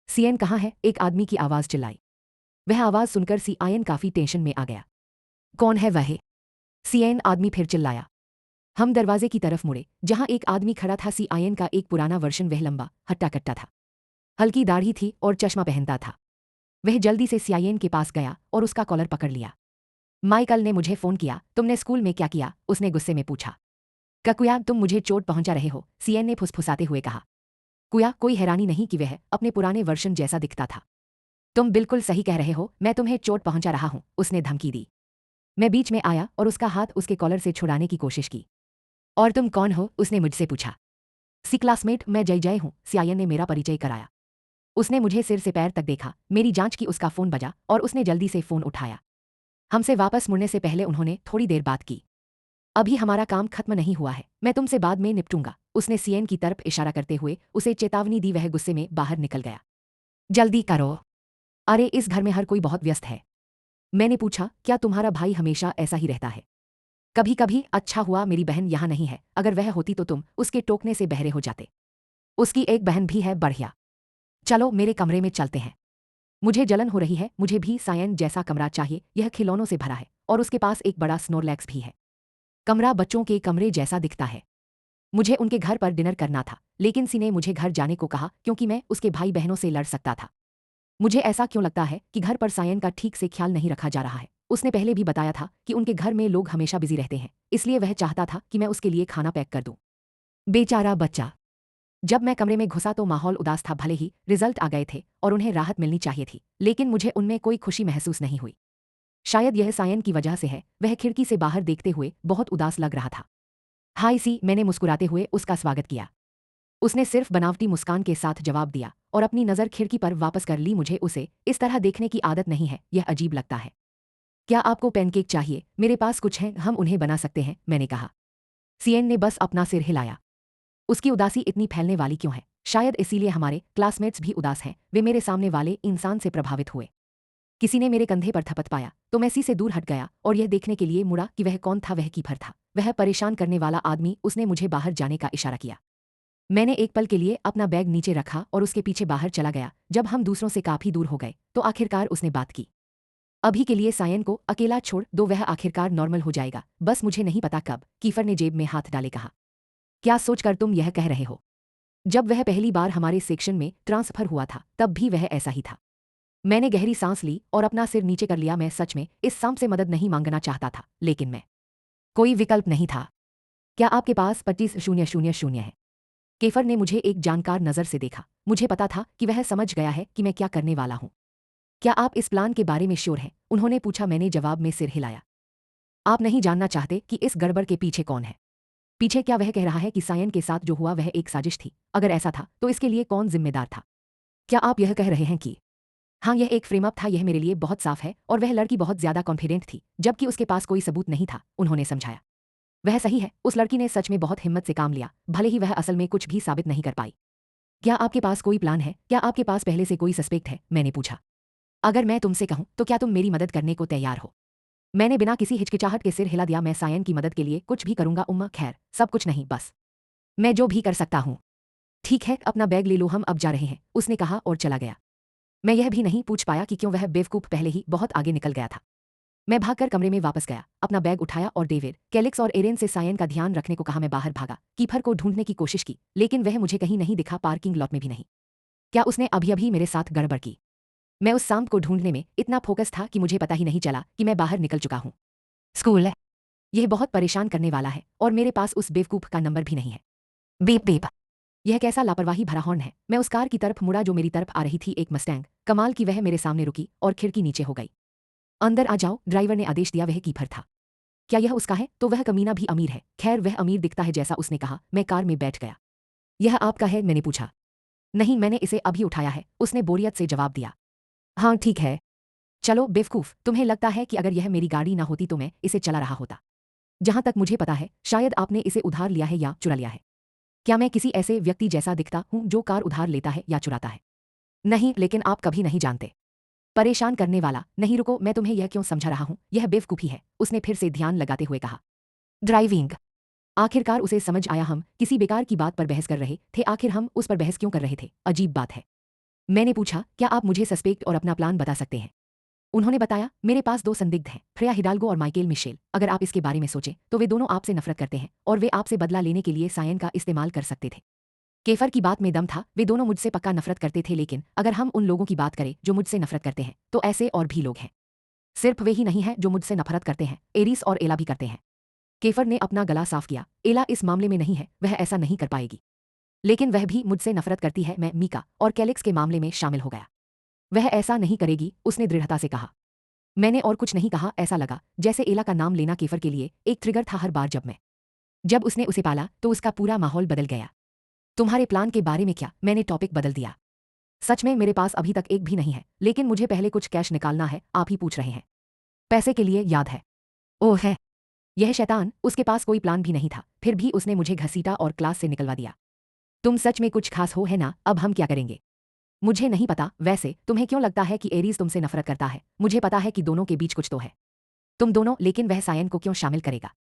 सीएन कहाँ है? एक आदमी की आवाज चिल्लाई। वह आवाज सुनकर सीआईएन काफी टेंशन में आ गया। कौन है वह? सीएन, आदमी फिर चिल्लाया। हम दरवाजे की तरफ मुड़े, जहां एक आदमी खड़ा था। सीआईएन का एक पुराना वर्शन। वह लंबा, हट्टा कट्टा था, हल्की दाढ़ी थी और चश्मा पहनता था। वह जल्दी से सीआईएन के पास गया और उसका कॉलर पकड़ लिया। माइकल ने मुझे फोन किया। तुमने स्कूल में क्या किया? उसने गुस्से में पूछा। कुया तुम मुझे चोट पहुंचा रहे हो, सीएन ने फुसफुसाते हुए कहा। कुया कोई हैरानी नहीं कि वह अपने पुराने वर्षन जैसा दिखता था। तुम बिल्कुल सही कह रहे हो, मैं तुम्हें चोट पहुंचा रहा हूं, उसने धमकी दी। मैं बीच में आया और उसका हाथ उसके कॉलर से छुड़ाने की कोशिश की। और तुम कौन हो, उसने मुझसे पूछा। सी क्लासमेट, मैं जय जय हूं, सीआईएन ने मेरा परिचय कराया। उसने मुझे सिर से पैर तक देखा, मेरी जांच की, उसका फोन बजा और उसने जल्दी से फोन उठाया। हमसे वापस मुड़ने से पहले उन्होंने थोड़ी देर बात की। अभी हमारा काम खत्म नहीं हुआ है, मैं तुमसे बाद में निपटूंगा, उसने सीएन की तरफ इशारा करते हुए उसे चेतावनी दी। वह गुस्से में बाहर निकल गया। जल्दी करो। अरे इस घर में हर कोई बहुत व्यस्त है। मैंने पूछा, क्या तुम्हारा भाई हमेशा ऐसा ही रहता है? कभी कभी। अच्छा हुआ मेरी बहन यहाँ नहीं है, अगर वह होती तो तुम उसके टोकने से बहरे हो जाते। उसकी एक बहन भी है, बढ़िया। चलो मेरे कमरे में चलते हैं। मुझे जलन हो रही है, मुझे भी सायन जैसा कमरा चाहिए, यह खिलौनों से भरा है और उसके पास एक बड़ा स्नोरलैक्स भी है। कमरा बच्चों के कमरे जैसा दिखता है। मुझे उनके घर पर डिनर करना था, लेकिन सी ने मुझे घर जाने को कहा क्योंकि मैं उसके भाई बहनों से लड़ सकता था। मुझे ऐसा क्यों लगता है कि घर पर सायन का ठीक से ख्याल नहीं रखा जा रहा है। उसने पहले भी बताया था कि उनके घर में लोग हमेशा बिजी रहते हैं, इसलिए वह चाहता था कि मैं उसके लिए खाना पैक कर दूं। बेचारा बच्चा। जब मैं कमरे में घुसा तो माहौल उदास था। भले ही रिजल्ट आ गए थे और उन्हें राहत मिलनी चाहिए थी, लेकिन मुझे उनमें कोई खुशी महसूस नहीं हुई। शायद यह सायन की वजह से है, वह खिड़की से बाहर देखते हुए बहुत उदास लग रहा था। हाय सी, मैंने मुस्कुराते हुए उसका स्वागत किया। उसने सिर्फ बनावटी मुस्कान के साथ जवाब दिया और अपनी नज़र खिड़की पर वापस कर ली। मुझे उसे इस तरह देखने की आदत नहीं है, यह अजीब लगता है। क्या आपको पैनकेक चाहिए? मेरे पास कुछ है, हम उन्हें बना सकते हैं, मैंने कहा। सीएन ने बस अपना सिर हिलाया। उसकी उदासी इतनी फैलने वाली क्यों है? शायद इसीलिए हमारे क्लासमेट्स भी उदास हैं, वे मेरे सामने वाले इंसान से प्रभावित हुए। किसी ने मेरे कंधे पर थपथ पाया तो मैं सी से दूर हट गया और यह देखने के लिए मुड़ा कि वह कौन था। वह कीफर था, वह परेशान करने वाला आदमी। उसने मुझे बाहर जाने का इशारा किया। मैंने एक पल के लिए अपना बैग नीचे रखा और उसके पीछे बाहर चला गया। जब हम दूसरों से काफी दूर हो गए तो आखिरकार उसने बात की। अभी के लिए सायन को अकेला छोड़ दो, वह आखिरकार नॉर्मल हो जाएगा, बस मुझे नहीं पता कब। कीफर ने जेब में हाथ डाले कहा। क्या सोचकर तुम यह कह रहे हो? जब वह पहली बार हमारे सेक्शन में ट्रांसफर हुआ था तब भी वह ऐसा ही था। मैंने गहरी सांस ली और अपना सिर नीचे कर लिया। मैं सच में इस सांप से मदद नहीं मांगना चाहता था, लेकिन मैं कोई विकल्प नहीं था। क्या आपके पास 25,000 है? केफर ने मुझे एक जानकार नज़र से देखा। मुझे पता था कि वह समझ गया है कि मैं क्या करने वाला हूं। क्या आप इस प्लान के बारे में श्योर हैं? उन्होंने पूछा। मैंने जवाब में सिर हिलाया। आप नहीं जानना चाहते कि इस गड़बड़ के पीछे कौन है? पीछे क्या? वह कह रहा है कि सायन के साथ जो हुआ वह एक साजिश थी। अगर ऐसा था तो इसके लिए कौन जिम्मेदार था? क्या आप यह कह रहे हैं कि हाँ, यह एक फ्रेम अप था? यह मेरे लिए बहुत साफ है और वह लड़की बहुत ज्यादा कॉन्फिडेंट थी, जबकि उसके पास कोई सबूत नहीं था, उन्होंने समझाया। वह सही है, उस लड़की ने सच में बहुत हिम्मत से काम लिया, भले ही वह असल में कुछ भी साबित नहीं कर पाई। क्या आपके पास कोई प्लान है? क्या आपके पास पहले से कोई सस्पेक्ट है? मैंने पूछा। अगर मैं तुमसे कहूं तो क्या तुम मेरी मदद करने को तैयार हो? मैंने बिना किसी हिचकिचाहट के सिर हिला दिया। मैं सायन की मदद के लिए कुछ भी करूंगा उम्मा। खैर, सब कुछ नहीं, बस मैं जो भी कर सकता हूं। ठीक है, अपना बैग ले लो, हम अब जा रहे हैं, उसने कहा और चला गया। मैं यह भी नहीं पूछ पाया कि क्यों वह बेवकूफ पहले ही बहुत आगे निकल गया था। मैं भागकर कमरे में वापस गया, अपना बैग उठाया और डेविड, कैलिक्स और एरेन से सायन का ध्यान रखने को कहा। मैं बाहर भागा, कीफर को ढूंढने की कोशिश की, लेकिन वह मुझे कहीं नहीं दिखा, पार्किंग लॉट में भी नहीं। क्या उसने अभी अभी मेरे साथ गड़बड़ की? मैं उस सांप को ढूंढने में इतना फोकस था कि मुझे पता ही नहीं चला कि मैं बाहर निकल चुका हूं। स्कूल है। यह बहुत परेशान करने वाला है और मेरे पास उस बेवकूफ का नंबर भी नहीं है। Beep beep. यह कैसा लापरवाही भरा हॉर्न है। मैं उस कार की तरफ मुड़ा जो मेरी तरफ आ रही थी, एक मस्टैंग। कमाल की वह मेरे सामने रुकी और खिड़की नीचे हो गई। अंदर आ जाओ, ड्राइवर ने आदेश दिया। वह कीफर था। क्या यह उसका है? तो वह कमीना भी अमीर है। खैर, वह अमीर दिखता है जैसा उसने कहा। मैं कार में बैठ गया। यह आपका है? मैंने पूछा। नहीं, मैंने इसे अभी उठाया है, उसने बोरियत से जवाब दिया। हाँ ठीक है। चलो बेवकूफ, तुम्हें लगता है कि अगर यह मेरी गाड़ी ना होती तो मैं इसे चला रहा होता? जहां तक मुझे पता है शायद आपने इसे उधार लिया है या चुरा लिया है। क्या मैं किसी ऐसे व्यक्ति जैसा दिखता हूं जो कार उधार लेता है या चुराता है? नहीं, लेकिन आप कभी नहीं जानते। परेशान करने वाला। नहीं रुको, मैं तुम्हें यह क्यों समझा रहा हूं, यह बेवकूफ़ी है, उसने फिर से ध्यान लगाते हुए कहा। ड्राइविंग। आखिरकार उसे समझ आया, हम किसी बेकार की बात पर बहस कर रहे थे। आखिर हम उस पर बहस क्यों कर रहे थे? अजीब बात है। मैंने पूछा, क्या आप मुझे सस्पेक्ट और अपना प्लान बता सकते हैं? उन्होंने बताया, मेरे पास दो संदिग्ध हैं, फ्रेया हिडाल्गो और माइकेल मिशेल। अगर आप इसके बारे में सोचें तो वे दोनों आपसे नफरत करते हैं और वे आपसे बदला लेने के लिए सायन का इस्तेमाल कर सकते थे। केफर की बात में दम था, वे दोनों मुझसे पक्का नफरत करते थे, लेकिन अगर हम उन लोगों की बात करें जो मुझसे नफरत करते हैं तो ऐसे और भी लोग हैं। सिर्फ वे ही नहीं हैं जो मुझसे नफरत करते हैं, एरिस और एला भी करते हैं। केफर ने अपना गला साफ किया। एला इस मामले में नहीं है, वह ऐसा नहीं कर पाएगी। लेकिन वह भी मुझसे नफरत करती है। मैं मीका और कैलिक्स के मामले में शामिल हो गया। वह ऐसा नहीं करेगी, उसने दृढ़ता से कहा। मैंने और कुछ नहीं कहा। ऐसा लगा जैसे एला का नाम लेना केफर के लिए एक ट्रिगर था। हर बार जब उसने उसे पाला तो उसका पूरा माहौल बदल गया। तुम्हारे प्लान के बारे में क्या? मैंने टॉपिक बदल दिया। सच में मेरे पास अभी तक एक भी नहीं है, लेकिन मुझे पहले कुछ कैश निकालना है। आप ही पूछ रहे हैं पैसे के लिए? याद है। ओह है। यह शैतान, उसके पास कोई प्लान भी नहीं था, फिर भी उसने मुझे घसीटा और क्लास से निकलवा दिया। तुम सच में कुछ खास हो, है ना? अब हम क्या करेंगे? मुझे नहीं पता। वैसे तुम्हें क्यों लगता है कि एरीज तुमसे नफरत करता है? मुझे पता है कि दोनों के बीच कुछ तो है। तुम दोनों। लेकिन वह सायन को क्यों शामिल करेगा?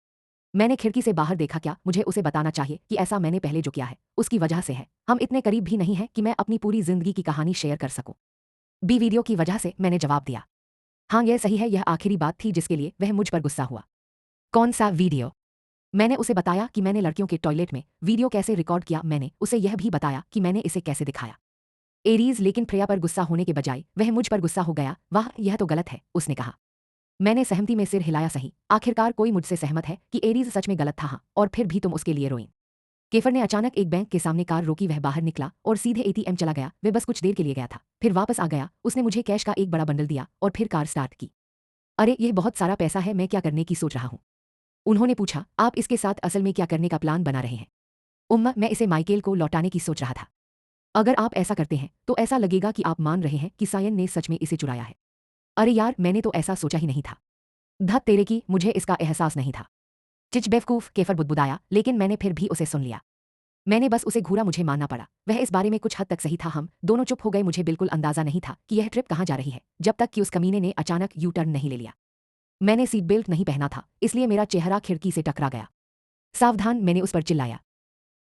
मैंने खिड़की से बाहर देखा। क्या मुझे उसे बताना चाहिए कि ऐसा मैंने पहले जो किया है उसकी वजह से है? हम इतने करीब भी नहीं हैं कि मैं अपनी पूरी जिंदगी की कहानी शेयर कर सकूं। बी वीडियो की वजह से, मैंने जवाब दिया। हाँ यह सही है। यह आखिरी बात थी जिसके लिए वह मुझ पर गुस्सा हुआ। कौन सा वीडियो? मैंने उसे बताया कि मैंने लड़कियों के टॉयलेट में वीडियो कैसे रिकॉर्ड किया। मैंने उसे यह भी बताया कि मैंने इसे कैसे दिखाया। एरीज, लेकिन फ्रेया पर गुस्सा होने के बजाय वह मुझ पर गुस्सा हो गया। वाह, यह तो गलत है, उसने कहा। मैंने सहमति में सिर हिलाया। सही, आखिरकार कोई मुझसे सहमत है कि एरीज सच में गलत था। हाँ, और फिर भी तुम उसके लिए रोईं। केफर ने अचानक एक बैंक के सामने कार रोकी। वह बाहर निकला और सीधे एटीएम चला गया। वह बस कुछ देर के लिए गया था, फिर वापस आ गया। उसने मुझे कैश का एक बड़ा बंडल दिया और फिर कार स्टार्ट की। अरे यह बहुत सारा पैसा है, मैं क्या करने की सोच रहा हूँ? उन्होंने पूछा। आप इसके साथ असल में क्या करने का प्लान बना रहे हैं? मैं इसे माइकेल को लौटाने की सोच रहा था। अगर आप ऐसा करते हैं तो ऐसा लगेगा कि आप मान रहे हैं कि सायन ने सच में इसे चुराया है। अरे यार, मैंने तो ऐसा सोचा ही नहीं था। धत तेरे की, मुझे इसका एहसास नहीं था। चिच बेवकूफ, केफर बुदबुदाया, लेकिन मैंने फिर भी उसे सुन लिया। मैंने बस उसे घूरा। मुझे मानना पड़ा, वह इस बारे में कुछ हद तक सही था। हम दोनों चुप हो गए। मुझे बिल्कुल अंदाजा नहीं था कि यह ट्रिप कहाँ जा रही है, जब तक कि उस कमीने ने अचानक यू टर्न नहीं ले लिया। मैंने सीट बेल्ट नहीं पहना था, इसलिए मेरा चेहरा खिड़की से टकरा गया। सावधान, मैंने उस पर चिल्लाया।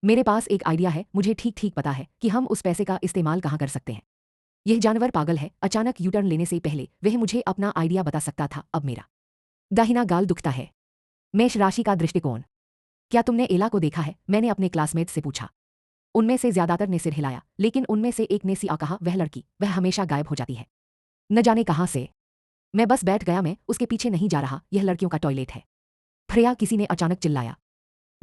मेरे पास एक आइडिया है। मुझे ठीक ठीक पता है कि हम उस पैसे का इस्तेमाल कहाँ कर सकते हैं। यह जानवर पागल है। अचानक यू टर्न लेने से पहले वह मुझे अपना आइडिया बता सकता था। अब मेरा दाहिना गाल दुखता है। मेष राशि का दृष्टिकोण। क्या तुमने एला को देखा है? मैंने अपने क्लासमेट से पूछा। उनमें से ज्यादातर ने सिर हिलाया, लेकिन उनमें से एक ने सिया कहा। वह लड़की, वह हमेशा गायब हो जाती है, न जाने कहाँ से। मैं बस बैठ गया। मैं उसके पीछे नहीं जा रहा। यह लड़कियों का टॉयलेट है। फ्रेया, किसी ने अचानक चिल्लाया।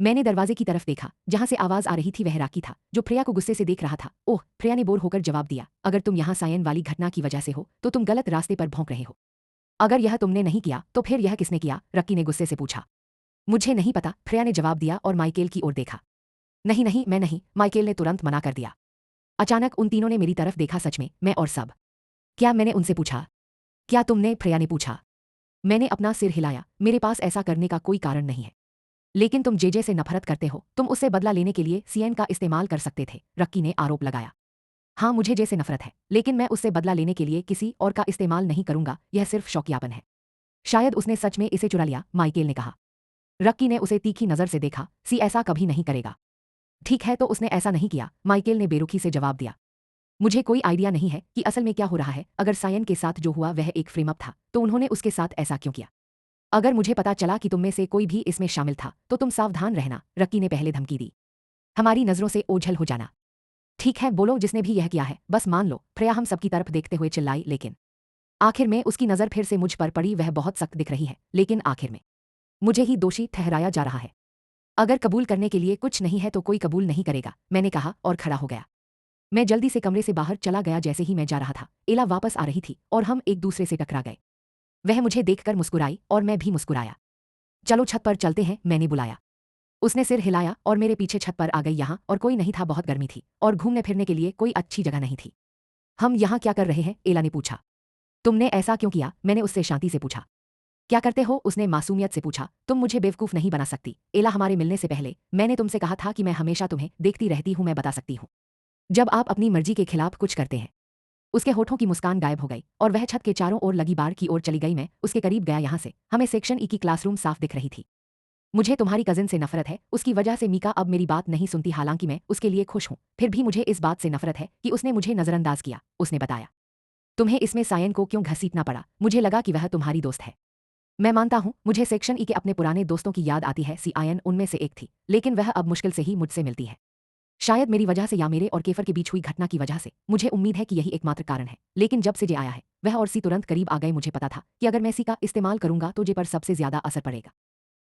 मैंने दरवाजे की तरफ देखा, जहां से आवाज आ रही थी। वह राकी था, जो फ्रेया को गुस्से से देख रहा था। ओह, फ्रेया ने बोर होकर जवाब दिया। अगर तुम यहाँ सायन वाली घटना की वजह से हो तो तुम गलत रास्ते पर भौंक रहे हो। अगर यह तुमने नहीं किया तो फिर यह किसने किया? रक्की ने गुस्से से पूछा। मुझे नहीं पता, फ्रेया ने जवाब दिया और माइकेल की ओर देखा। नहीं नहीं, मैं नहीं, माइकेल ने तुरंत मना कर दिया। अचानक उन तीनों ने मेरी तरफ देखा। सच में, मैं और सब? क्या? मैंने उनसे पूछा। क्या तुमने? फ्रेया ने पूछा। मैंने अपना सिर हिलाया। मेरे पास ऐसा करने का कोई कारण नहीं है। लेकिन तुम जेजे से नफरत करते हो। तुम उससे बदला लेने के लिए सीएन का इस्तेमाल कर सकते थे, रक्की ने आरोप लगाया। हाँ, मुझे जे से नफरत है, लेकिन मैं उससे बदला लेने के लिए किसी और का इस्तेमाल नहीं करूंगा। यह सिर्फ शौकियापन है। शायद उसने सच में इसे चुरा लिया, माइकेल ने कहा। रक्की ने उसे तीखी नजर से देखा। सी ऐसा कभी नहीं करेगा। ठीक है, तो उसने ऐसा नहीं किया, माइकेल ने बेरुखी से जवाब दिया। मुझे कोई आइडिया नहीं है कि असल में क्या हो रहा है। अगर सायन के साथ जो हुआ वह एक फ्रेम अप था, तो उन्होंने उसके साथ ऐसा क्यों किया? अगर मुझे पता चला कि तुम में से कोई भी इसमें शामिल था तो तुम सावधान रहना, रक्की ने पहले धमकी दी। हमारी नजरों से ओझल हो जाना। ठीक है, बोलो जिसने भी यह किया है, बस मान लो। फ्रेया हम सबकी तरफ देखते हुए चिल्लाई। लेकिन आखिर में उसकी नजर फिर से मुझ पर पड़ी। वह बहुत सख्त दिख रही है, लेकिन आखिर में मुझे ही दोषी ठहराया जा रहा है। अगर कबूल करने के लिए कुछ नहीं है तो कोई कबूल नहीं करेगा, मैंने कहा और खड़ा हो गया। मैं जल्दी से कमरे से बाहर चला गया। जैसे ही मैं जा रहा था, एला वापस आ रही थी और हम एक दूसरे से टकरा गए। वह मुझे देखकर मुस्कुराई और मैं भी मुस्कुराया। चलो छत पर चलते हैं, मैंने बुलाया। उसने सिर हिलाया और मेरे पीछे छत पर आ गई। यहाँ और कोई नहीं था, बहुत गर्मी थी और घूमने फिरने के लिए कोई अच्छी जगह नहीं थी। हम यहाँ क्या कर रहे हैं? एला ने पूछा। तुमने ऐसा क्यों किया? मैंने उससे शांति से पूछा। क्या करते हो? उसने मासूमियत से पूछा। तुम मुझे बेवकूफ नहीं बना सकती एला। हमारे मिलने से पहले मैंने तुमसे कहा था कि मैं हमेशा तुम्हें देखती रहती हूँ। मैं बता सकती हूँ जब आप अपनी मर्जी के खिलाफ कुछ करते हैं। उसके होठों की मुस्कान गायब हो गई और वह छत के चारों ओर लगी बार की ओर चली गई। मैं उसके करीब गया। यहाँ से हमें सेक्शन ई की क्लासरूम साफ दिख रही थी। मुझे तुम्हारी कजिन से नफरत है, उसकी वजह से मीका अब मेरी बात नहीं सुनती। हालांकि मैं उसके लिए खुश हूं, फिर भी मुझे इस बात से नफरत है कि उसने मुझे नजरअंदाज किया, उसने बताया। तुम्हें इसमें सायन को क्यों घसीटना पड़ा? मुझे लगा कि वह तुम्हारी दोस्त है। मैं मानता हूं, मुझे सेक्शन ई के अपने पुराने दोस्तों की याद आती है। सीआईएन उनमें से एक थी, लेकिन वह अब मुश्किल से ही मुझसे मिलती है। शायद मेरी वजह से या मेरे और केफर के बीच हुई घटना की वजह से। मुझे उम्मीद है कि यही एकमात्र कारण है। लेकिन जब से जे आया है, वह और सी तुरंत करीब आ गए। मुझे पता था कि अगर मैं सी का इस्तेमाल करूंगा तो जे पर सबसे ज्यादा असर पड़ेगा।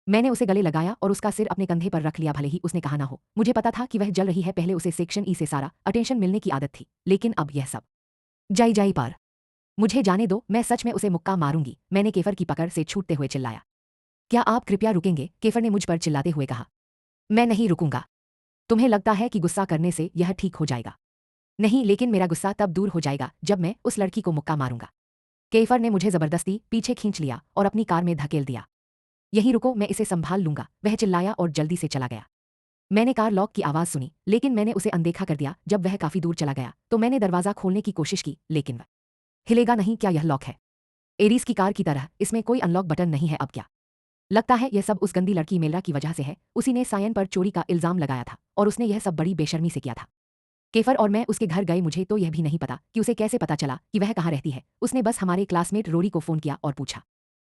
मैंने उसे गले लगाया और उसका सिर अपने कंधे पर रख लिया। भले ही उसने कहा ना हो, मुझे पता था कि वह जल रही है। पहले उसे सेक्शन ई से सारा अटेंशन मिलने की आदत थी, लेकिन अब यह सब जाई जाई पर। मुझे जाने दो, मैं सच में उसे मुक्का मारूंगी। मैंने केफर की पकड़ से छूटते हुए चिल्लाया। क्या आप कृपया रुकेंगे? केफर ने मुझ पर चिल्लाते हुए कहा। मैं नहीं रुकूंगा। तुम्हें लगता है कि गुस्सा करने से यह ठीक हो जाएगा? नहीं, लेकिन मेरा गुस्सा तब दूर हो जाएगा जब मैं उस लड़की को मुक्का मारूंगा। केफर ने मुझे जबरदस्ती पीछे खींच लिया और अपनी कार में धकेल दिया। यहीं रुको, मैं इसे संभाल लूंगा, वह चिल्लाया और जल्दी से चला गया। मैंने कार लॉक की आवाज सुनी, लेकिन मैंने उसे अनदेखा कर दिया। जब वह काफी दूर चला गया तो मैंने दरवाजा खोलने की कोशिश की, लेकिन वह हिलेगा नहीं। क्या यह लॉक है? एरीज की कार की तरह इसमें कोई अनलॉक बटन नहीं है। अब क्या? लगता है यह सब उस गंदी लड़की मेल्रा की वजह से है। उसी ने सायन पर चोरी का इल्जाम लगाया था और उसने यह सब बड़ी बेशर्मी से किया था। केफर और मैं उसके घर गए। मुझे तो यह भी नहीं पता कि उसे कैसे पता चला कि वह कहाँ रहती है। उसने बस हमारे क्लासमेट रोरी को फोन किया और पूछा।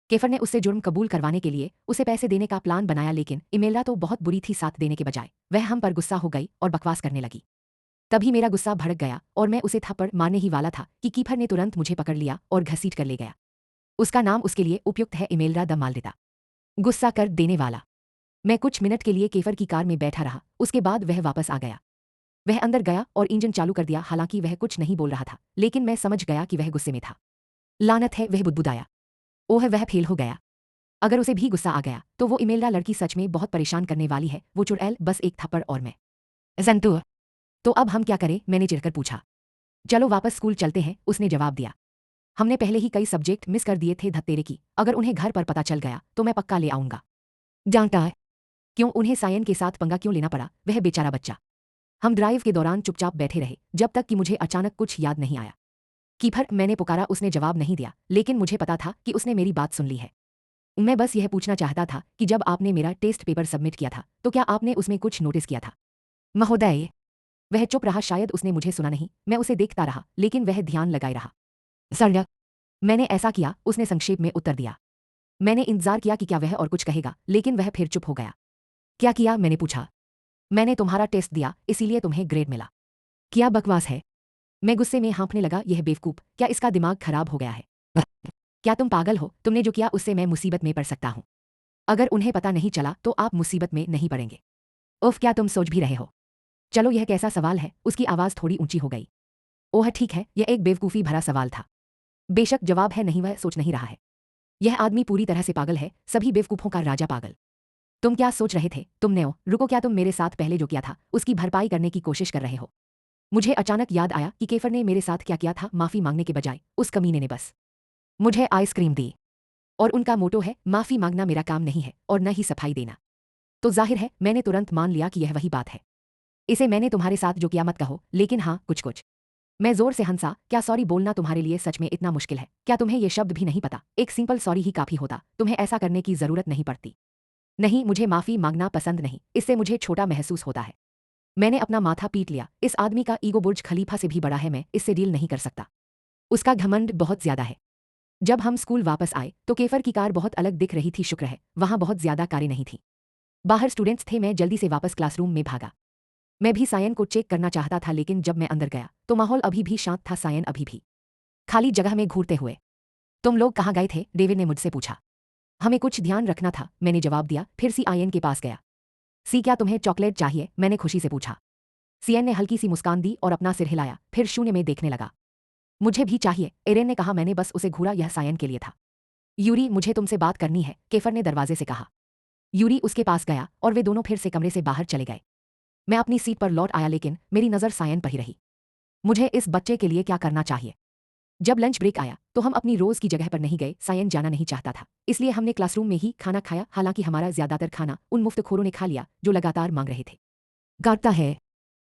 केफर ने उससे जुर्म कबूल करवाने के लिए उसे पैसे देने का प्लान बनाया, लेकिन इमेल्रा तो बहुत बुरी थी। साथ देने के बजाय वह हम पर गुस्सा हो गई और बकवास करने लगी। तभी मेरा गुस्सा भड़क गया और मैं उसे थप्पड़ मारने ही वाला था कि कीफर ने तुरंत मुझे पकड़ लिया और घसीट कर ले गया। उसका नाम उसके लिए उपयुक्त है, इमेल्रा द मालदेता, गुस्सा कर देने वाला। मैं कुछ मिनट के लिए केफर की कार में बैठा रहा, उसके बाद वह वापस आ गया। वह अंदर गया और इंजन चालू कर दिया। हालांकि वह कुछ नहीं बोल रहा था, लेकिन मैं समझ गया कि वह गुस्से में था। लानत है, वह बुदबुदाया। ओह, वह फेल हो गया। अगर उसे भी गुस्सा आ गया तो वो इमेल्रा लड़की सच में बहुत परेशान करने वाली है। वो चुड़ैल, बस एक थप्पड़ और मैं जंतु। तो अब हम क्या करें? मैंने चिढ़कर पूछा। चलो वापस स्कूल चलते हैं, उसने जवाब दिया। हमने पहले ही कई सब्जेक्ट मिस कर दिए थे धत्तेरे की। अगर उन्हें घर पर पता चल गया तो मैं पक्का ले आऊंगा। डांटा। क्यों? उन्हें सायन के साथ पंगा क्यों लेना पड़ा? वह बेचारा बच्चा। हम ड्राइव के दौरान चुपचाप बैठे रहे जब तक कि मुझे अचानक कुछ याद नहीं आया। कीफर, मैंने पुकारा। उसने जवाब नहीं दिया, लेकिन मुझे पता था कि उसने मेरी बात सुन ली है। मैं बस यह पूछना चाहता था कि जब आपने मेरा टेस्ट पेपर सबमिट किया था तो क्या आपने उसमें कुछ नोटिस किया था? महोदय। वह चुप रहा। शायद उसने मुझे सुना नहीं। मैं उसे देखता रहा, लेकिन वह ध्यान लगाए रहा। सर, मैंने ऐसा किया, उसने संक्षेप में उत्तर दिया। मैंने इंतजार किया कि क्या वह और कुछ कहेगा, लेकिन वह फिर चुप हो गया। क्या किया? मैंने पूछा। मैंने तुम्हारा टेस्ट दिया, इसीलिए तुम्हें ग्रेड मिला। क्या बकवास है? मैं गुस्से में हाँफने लगा। यह बेवकूफ, क्या इसका दिमाग खराब हो गया है? क्या तुम पागल हो? तुमने जो किया उससे मैं मुसीबत में पड़ सकता हूं। अगर उन्हें पता नहीं चला तो आप मुसीबत में नहीं पड़ेंगे। उफ, क्या तुम सोच भी रहे हो? चलो, यह कैसा सवाल है? उसकी आवाज थोड़ी ऊंची हो गई। ओह ठीक है, यह एक बेवकूफ़ी भरा सवाल था। बेशक जवाब है, नहीं वह सोच नहीं रहा है। यह आदमी पूरी तरह से पागल है, सभी बेवकूफ़ों का राजा पागल। तुम क्या सोच रहे थे? तुम नेओ, रुको, क्या तुम मेरे साथ पहले जो किया था उसकी भरपाई करने की कोशिश कर रहे हो? मुझे अचानक याद आया कि केफर ने मेरे साथ क्या किया था। माफ़ी मांगने के बजाय उस कमीने ने बस मुझे आइसक्रीम दी। और उनका मोटो है, माफ़ी मांगना मेरा काम नहीं है और न ही सफाई देना। तो जाहिर है मैंने तुरंत मान लिया कि यह वही बात है। इसे मैंने तुम्हारे साथ जो किया मत कहो, लेकिन हाँ कुछ कुछ। मैं जोर से हंसा। क्या सॉरी बोलना तुम्हारे लिए सच में इतना मुश्किल है? क्या तुम्हें यह शब्द भी नहीं पता? एक सिंपल सॉरी ही काफ़ी होता, तुम्हें ऐसा करने की ज़रूरत नहीं पड़ती। नहीं, मुझे माफ़ी मांगना पसंद नहीं, इससे मुझे छोटा महसूस होता है। मैंने अपना माथा पीट लिया। इस आदमी का ईगो बुर्ज खलीफा से भी बड़ा है, मैं इससे डील नहीं कर सकता। उसका घमंड बहुत ज्यादा है। जब हम स्कूल वापस आए तो केफर की कार बहुत अलग दिख रही थी। शुक्र है वहां बहुत ज्यादा कारें नहीं थी। बाहर स्टूडेंट्स थे। मैं जल्दी से वापस क्लासरूम में भागा। मैं भी सायन को चेक करना चाहता था, लेकिन जब मैं अंदर गया तो माहौल अभी भी शांत था। सायन अभी भी खाली जगह में घूरते हुए। तुम लोग कहाँ गए थे? डेविड ने मुझसे पूछा। हमें कुछ ध्यान रखना था, मैंने जवाब दिया। फिर सीआईएन के पास गया। सी, क्या तुम्हें चॉकलेट चाहिए? मैंने खुशी से पूछा। सीएन ने हल्की सी मुस्कान दी और अपना सिर हिलाया, फिर शून्य में देखने लगा। मुझे भी चाहिए, एरेन ने कहा। मैंने बस उसे घूरा। यह सायन के लिए था। यूरी, मुझे तुमसे बात करनी है, केफर ने दरवाजे से कहा। यूरी उसके पास गया और वे दोनों फिर से कमरे से बाहर चले गए। मैं अपनी सीट पर लौट आया, लेकिन मेरी नज़र सायन पर ही रही। मुझे इस बच्चे के लिए क्या करना चाहिए? जब लंच ब्रेक आया तो हम अपनी रोज की जगह पर नहीं गए। सायन जाना नहीं चाहता था, इसलिए हमने क्लासरूम में ही खाना खाया। हालांकि हमारा ज्यादातर खाना उन मुफ्तखोरों ने खा लिया जो लगातार मांग रहे थे। गाता है।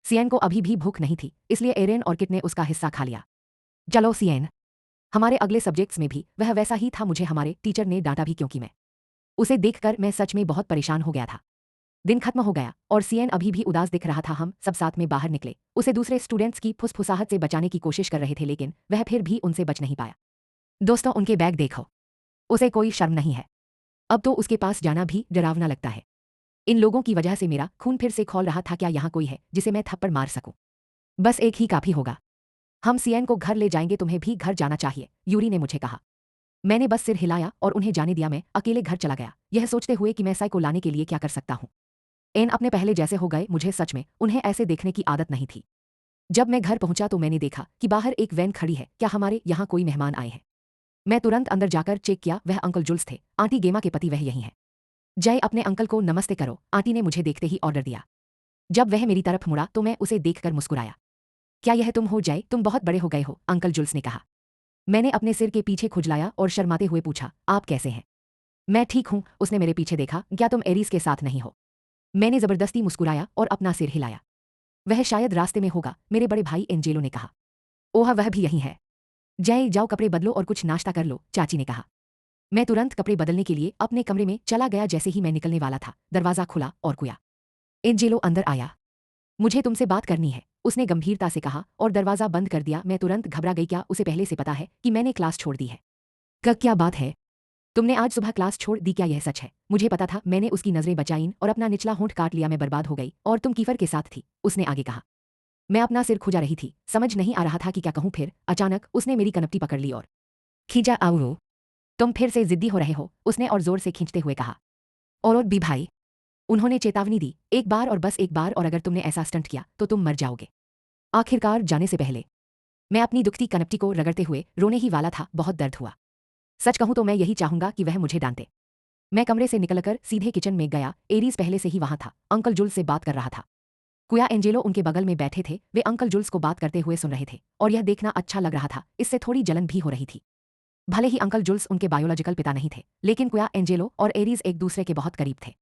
सियन को अभी भी भूख नहीं थी, इसलिए एरेन और किट ने उसका हिस्सा खा लिया। चलो सियन। हमारे अगले सब्जेक्ट्स में भी वह वैसा ही था। मुझे हमारे टीचर ने डांटा भी, क्योंकि मैं उसे देखकर मैं सच में बहुत परेशान हो गया था। दिन खत्म हो गया और सीएन अभी भी उदास दिख रहा था। हम सब साथ में बाहर निकले। उसे दूसरे स्टूडेंट्स की फुसफुसाहट से बचाने की कोशिश कर रहे थे, लेकिन वह फिर भी उनसे बच नहीं पाया। दोस्तों, उनके बैग देखो। उसे कोई शर्म नहीं है। अब तो उसके पास जाना भी डरावना लगता है। इन लोगों की वजह से मेरा खून फिर से खौल रहा था। क्या यहाँ कोई है जिसे मैं थप्पड़ मार सकूं? बस एक ही काफी होगा। हम सीएन को घर ले जाएंगे। तुम्हें भी घर जाना चाहिए, यूरी ने मुझे कहा। मैंने बस सिर हिलाया और उन्हें जाने दिया। मैं अकेले घर चला गया, यह सोचते हुए कि मैं साई को लाने के लिए क्या कर सकता हूँ। एन अपने पहले जैसे हो गए। मुझे सच में उन्हें ऐसे देखने की आदत नहीं थी। जब मैं घर पहुंचा तो मैंने देखा कि बाहर एक वैन खड़ी है। क्या हमारे यहाँ कोई मेहमान आए हैं? मैं तुरंत अंदर जाकर चेक किया। वह अंकल जुल्स थे, आंटी गेमा के पति वह यही हैं। जय, अपने अंकल को नमस्ते करो, आंटी ने मुझे देखते ही ऑर्डर दिया। जब वह मेरी तरफ मुड़ा तो मैं उसे देखकर मुस्कुराया। क्या यह तुम हो जय? तुम बहुत बड़े हो गए हो, अंकल जुल्स ने कहा। मैंने अपने सिर के पीछे खुजलाया और शर्माते हुए पूछा, आप कैसे हैं? मैं ठीक हूं, उसने मेरे पीछे देखा। क्या तुम एरीज के साथ नहीं हो? मैंने जबरदस्ती मुस्कुराया और अपना सिर हिलाया। वह शायद रास्ते में होगा, मेरे बड़े भाई एंजेलो ने कहा। ओह, वह भी यही है। जय, जाओ कपड़े बदलो और कुछ नाश्ता कर लो, चाची ने कहा। मैं तुरंत कपड़े बदलने के लिए अपने कमरे में चला गया। जैसे ही मैं निकलने वाला था, दरवाजा खुला और कुया एंजेलो अंदर आया। मुझे तुमसे बात करनी है, उसने गंभीरता से कहा और दरवाजा बंद कर दिया। मैं तुरंत घबरा गई। क्या उसे पहले से पता है कि मैंने क्लास छोड़ दी है? क्या बात है? तुमने आज सुबह क्लास छोड़ दी? क्या यह सच है? मुझे पता था। मैंने उसकी नजरें बचाईं और अपना निचला होंठ काट लिया। मैं बर्बाद हो गई और तुम कीफर के साथ थी, उसने आगे कहा। मैं अपना सिर खुजा रही थी, समझ नहीं आ रहा था कि क्या कहूं। फिर अचानक उसने मेरी कनपटी पकड़ ली और खींचा। आओ, तुम फिर से जिद्दी हो रहे हो, उसने और जोर से खींचते हुए कहा। और भी भाई, उन्होंने चेतावनी दी। एक बार और बस एक बार, और अगर तुमने ऐसा स्टंट किया तो तुम मर जाओगे। आखिरकार जाने से पहले मैं अपनी दुखती कनपटी को रगड़ते हुए रोने ही वाला था। बहुत दर्द हुआ। सच कहूं तो मैं यही चाहूंगा कि वह मुझे डांटे। मैं कमरे से निकलकर सीधे किचन में गया। एरीज पहले से ही वहां था, अंकल जुल्स से बात कर रहा था। कुया एंजेलो उनके बगल में बैठे थे। वे अंकल जुल्स को बात करते हुए सुन रहे थे और यह देखना अच्छा लग रहा था। इससे थोड़ी जलन भी हो रही थी। भले ही अंकल जुल्स उनके बायोलॉजिकल पिता नहीं थे, लेकिन कुया एंजेलो और एरीज एक दूसरे के बहुत करीब थे।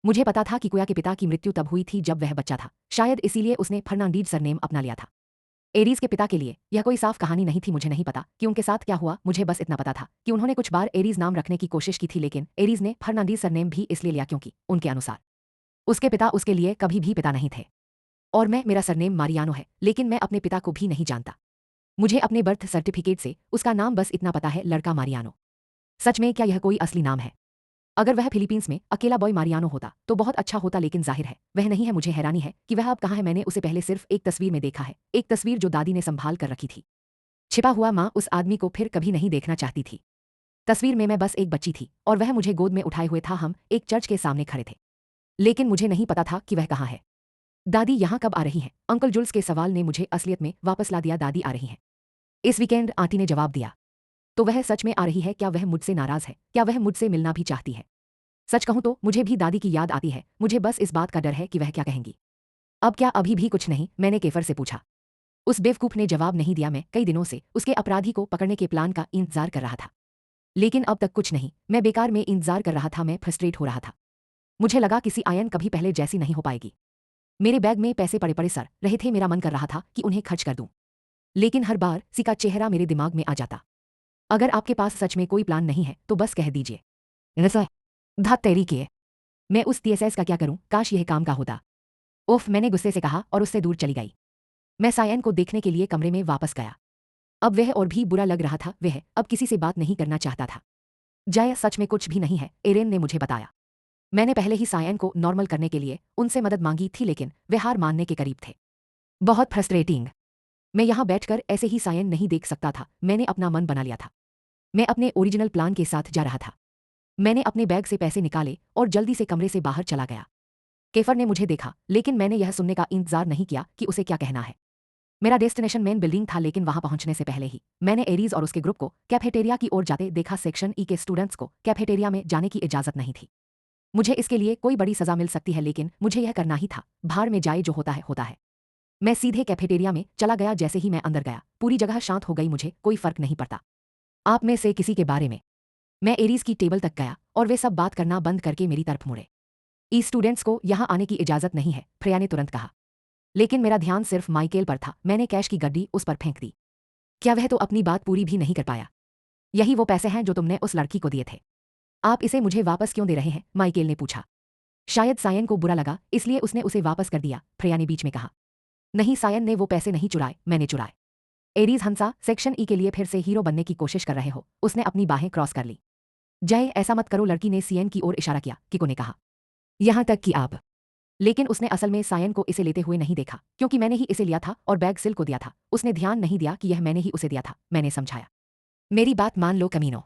मुझे पता था कि कुया के पिता की मृत्यु तब हुई थी जब वह बच्चा था, शायद इसीलिए उसने फर्नांडीज सरनेम अपना लिया था। एरीज के पिता के लिए यह कोई साफ कहानी नहीं थी। मुझे नहीं पता कि उनके साथ क्या हुआ, मुझे बस इतना पता था कि उन्होंने कुछ बार एरीज नाम रखने की कोशिश की थी, लेकिन एरीज ने फर्नांडीज सरनेम भी इसलिए लिया क्योंकि उनके अनुसार उसके पिता उसके लिए कभी भी पिता नहीं थे। और मेरा सरनेम मारियानो है, लेकिन मैं अपने पिता को भी नहीं जानता। मुझे अपने बर्थ सर्टिफिकेट से उसका नाम बस इतना पता है, लड़का मारियानो। सच में क्या यह कोई असली नाम है? अगर वह फिलीपींस में अकेला बॉय मारियानो होता तो बहुत अच्छा होता, लेकिन जाहिर है वह नहीं है। मुझे हैरानी है कि वह अब कहाँ है। मैंने उसे पहले सिर्फ एक तस्वीर में देखा है, एक तस्वीर जो दादी ने संभाल कर रखी थी। छिपा हुआ माँ उस आदमी को फिर कभी नहीं देखना चाहती थी। तस्वीर में मैं बस एक बच्ची थी और वह मुझे गोद में उठाए हुए था। हम एक चर्च के सामने खड़े थे, लेकिन मुझे नहीं पता था कि वह कहाँ है। दादी यहाँ कब आ रही हैं? अंकल जुल्स के सवाल ने मुझे असलियत में वापस ला दिया। दादी आ रही हैं इस वीकेंड, आंटी ने जवाब दिया। तो वह सच में आ रही है? क्या वह मुझसे नाराज है? क्या वह मुझसे मिलना भी चाहती है? सच कहूं तो मुझे भी दादी की याद आती है। मुझे बस इस बात का डर है कि वह क्या कहेंगी। अब क्या अभी भी कुछ नहीं? मैंने केफर से पूछा। उस बेवकूफ ने जवाब नहीं दिया। मैं कई दिनों से उसके अपराधी को पकड़ने के प्लान का इंतजार कर रहा था, लेकिन अब तक कुछ नहीं। मैं बेकार में इंतजार कर रहा था। मैं फ्रस्ट्रेट हो रहा था। मुझे लगा किसी आयन कभी पहले जैसी नहीं हो पाएगी। मेरे बैग में पैसे पड़े पड़े सर रहे थे। मेरा मन कर रहा था कि उन्हें खर्च कर दूं, लेकिन हर बार सी का चेहरा मेरे दिमाग में आ जाता। अगर आपके पास सच में कोई प्लान नहीं है तो बस कह दीजिए। ऐसा धात तैरी किए। मैं उस टीएसएस का क्या करूं? काश यह काम का होता। उफ, मैंने गुस्से से कहा और उससे दूर चली गई। मैं सायन को देखने के लिए कमरे में वापस गया। अब वह और भी बुरा लग रहा था। वह अब किसी से बात नहीं करना चाहता था। जय, सच में कुछ भी नहीं है, एरेन ने मुझे बताया। मैंने पहले ही सायन को नॉर्मल करने के लिए उनसे मदद मांगी थी, लेकिन वे हार मानने के करीब थे। बहुत फ्रस्ट्रेटिंग। मैं यहाँ बैठकर ऐसे ही सायन नहीं देख सकता था। मैंने अपना मन बना लिया था। मैं अपने ओरिजिनल प्लान के साथ जा रहा था। मैंने अपने बैग से पैसे निकाले और जल्दी से कमरे से बाहर चला गया। केफर ने मुझे देखा, लेकिन मैंने यह सुनने का इंतजार नहीं किया कि उसे क्या कहना है। मेरा डेस्टिनेशन मेन बिल्डिंग था, लेकिन वहां पहुंचने से पहले ही मैंने एरीज और उसके ग्रुप को कैफेटेरिया की ओर जाते देखा। सेक्शन ई के स्टूडेंट्स को कैफेटेरिया में जाने की इजाजत नहीं थी। मुझे इसके लिए कोई बड़ी सजा मिल सकती है, लेकिन मुझे यह करना ही था। भाड़ में जाए, जो होता है होता है। मैं सीधे कैफेटेरिया में चला गया। जैसे ही मैं अंदर गया, पूरी जगह शांत हो गई। मुझे कोई फर्क नहीं पड़ता आप में से किसी के बारे में। मैं एरीज की टेबल तक गया और वे सब बात करना बंद करके मेरी तरफ मुड़े। ई स्टूडेंट्स को यहाँ आने की इजाजत नहीं है, फ्रेया ने तुरंत कहा। लेकिन मेरा ध्यान सिर्फ माइकेल पर था। मैंने कैश की गड्डी उस पर फेंक दी। क्या वह तो अपनी बात पूरी भी नहीं कर पाया? यही वो पैसे हैं जो तुमने उस लड़की को दिए थे। आप इसे मुझे वापस क्यों दे रहे हैं? माइकेल ने पूछा। शायद सायन को बुरा लगा, इसलिए उसने उसे वापस कर दिया, फ्रेया ने बीच में कहा। नहीं, सायन ने वो पैसे नहीं चुराए, मैंने चुराए। एरीज हंसा। सेक्शन ई के लिए फिर से हीरो बनने की कोशिश कर रहे हो? उसने अपनी बाहें क्रॉस कर ली। जय, ऐसा मत करो, लड़की ने सीएन की ओर इशारा किया। किको ने कहा। यहां तक कि आप। लेकिन उसने असल में सायन को इसे लेते हुए नहीं देखा, क्योंकि मैंने ही इसे लिया था और बैग सिल को दिया था। उसने ध्यान नहीं दिया कि यह मैंने ही उसे दिया था। मैंने समझाया। मेरी बात मान लो कमीनो।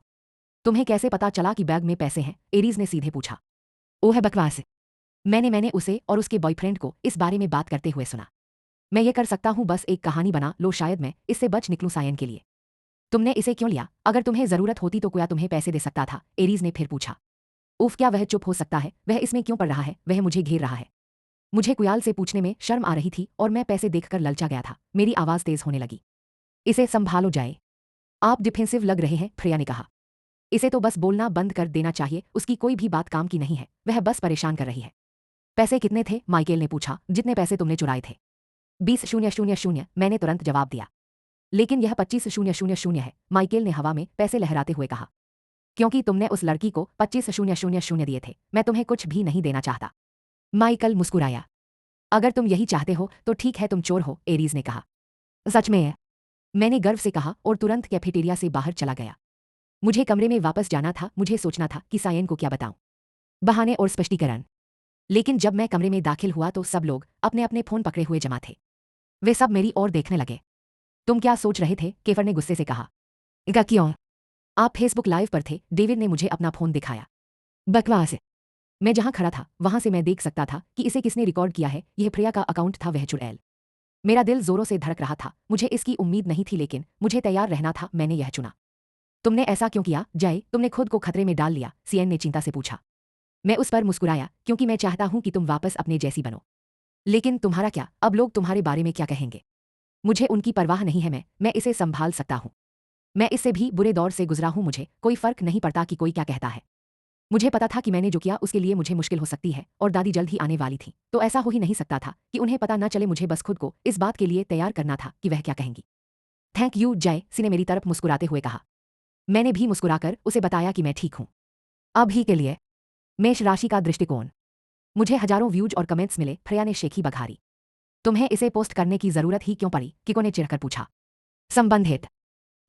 तुम्हें कैसे पता चला कि बैग में पैसे हैं? एरीज ने सीधे पूछा। ओह बकवास। मैंने उसे और उसके बॉयफ्रेंड को इस बारे में बात करते हुए सुना। मैं ये कर सकता हूँ, बस एक कहानी बना लो, शायद मैं इससे बच निकलूं सायन के लिए। तुमने इसे क्यों लिया? अगर तुम्हें जरूरत होती तो क्या तुम्हें पैसे दे सकता था? एरीज ने फिर पूछा। उफ, क्या वह चुप हो सकता है? वह इसमें क्यों पड़ रहा है? वह मुझे घेर रहा है। मुझे कुयाल से पूछने में शर्म आ रही थी और मैं पैसे देखकर ललचा गया था। मेरी आवाज तेज होने लगी। इसे संभालो जाए। आप डिफेंसिव लग रहे हैं, फ्रेया ने कहा। इसे तो बस बोलना बंद कर देना चाहिए, उसकी कोई भी बात काम की नहीं है, वह बस परेशान कर रही है। पैसे कितने थे? माइकेल ने पूछा। जितने पैसे तुमने चुराए थे। 20,000, मैंने तुरंत जवाब दिया। लेकिन यह 25,000 है, माइकेल ने हवा में पैसे लहराते हुए कहा। क्योंकि तुमने उस लड़की को 25,000 दिए थे, मैं तुम्हें कुछ भी नहीं देना चाहता। माइकल मुस्कुराया। अगर तुम यही चाहते हो तो ठीक है, तुम चोर हो, एरीज ने कहा। सच में है, मैंने गर्व से कहा और तुरंत कैफेटेरिया से बाहर चला गया। मुझे कमरे में वापस जाना था, मुझे सोचना था कि सायन को क्या बताऊं। बहाने और स्पष्टीकरण। लेकिन जब मैं कमरे में दाखिल हुआ तो सब लोग अपने अपने फोन पकड़े हुए जमा थे। वे सब मेरी ओर देखने लगे। तुम क्या सोच रहे थे? केफर ने गुस्से से कहा। क्यों? आप फेसबुक लाइव पर थे, डेविड ने मुझे अपना फोन दिखाया। बकवास। मैं जहां खड़ा था वहां से मैं देख सकता था कि इसे किसने रिकॉर्ड किया है। यह प्रिया का अकाउंट था, वह चुड़ैल। मेरा दिल जोरों से धड़क रहा था, मुझे इसकी उम्मीद नहीं थी, लेकिन मुझे तैयार रहना था, मैंने यह चुना। तुमने ऐसा क्यों किया जय? तुमने खुद को खतरे में डाल लिया, सीएन ने चिंता से पूछा। मैं उस पर मुस्कुराया, क्योंकि मैं चाहता हूं कि तुम वापस अपने जैसी बनो। लेकिन तुम्हारा क्या? अब लोग तुम्हारे बारे में क्या कहेंगे? मुझे उनकी परवाह नहीं है, मैं इसे संभाल सकता हूं। मैं इससे भी बुरे दौर से गुजरा हूं, मुझे कोई फर्क नहीं पड़ता कि कोई क्या कहता है। मुझे पता था कि मैंने जो किया उसके लिए मुझे मुश्किल हो सकती है, और दादी जल्द ही आने वाली थी, तो ऐसा हो ही नहीं सकता था कि उन्हें पता न चले। मुझे बस खुद को इस बात के लिए तैयार करना था कि वह क्या कहेंगी। थैंक यू जय, सी ने मेरी तरफ मुस्कुराते हुए कहा। मैंने भी मुस्कुराकर उसे बताया कि मैं ठीक हूं। अभी के लिए। मेष राशि का दृष्टिकोण। मुझे हजारों व्यूज और कमेंट्स मिले, फ्रेया ने शेखी बघारी। तुम्हें इसे पोस्ट करने की जरूरत ही क्यों पड़ी? किको ने चिढ़कर पूछा। संबंधित।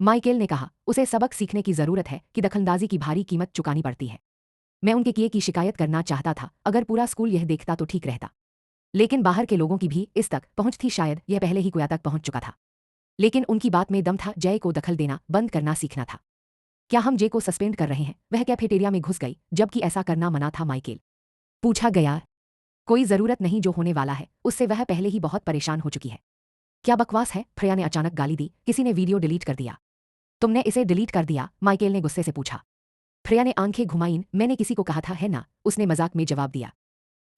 माइकेल ने कहा, उसे सबक सीखने की जरूरत है कि दखलंदाजी की भारी कीमत चुकानी पड़ती है। मैं उनके किए की शिकायत करना चाहता था, अगर पूरा स्कूल यह देखता तो ठीक रहता। लेकिन बाहर के लोगों की भी इस तक पहुंच थी, शायद यह पहले ही कुया तक पहुंच चुका था। लेकिन उनकी बात में दम था, जय को दखल देना बंद करना सीखना था। क्या हम जय को सस्पेंड कर रहे हैं? वह कैफेटेरिया में घुस गई, जबकि ऐसा करना मना था। माइकेल पूछा गया। कोई जरूरत नहीं, जो होने वाला है उससे वह पहले ही बहुत परेशान हो चुकी है। क्या बकवास है? फ्रेया ने अचानक गाली दी। किसी ने वीडियो डिलीट कर दिया। तुमने इसे डिलीट कर दिया? माइकेल ने गुस्से से पूछा। फ्रेया ने आंखें घुमाईं। मैंने किसी को कहा था, है ना, उसने मजाक में जवाब दिया।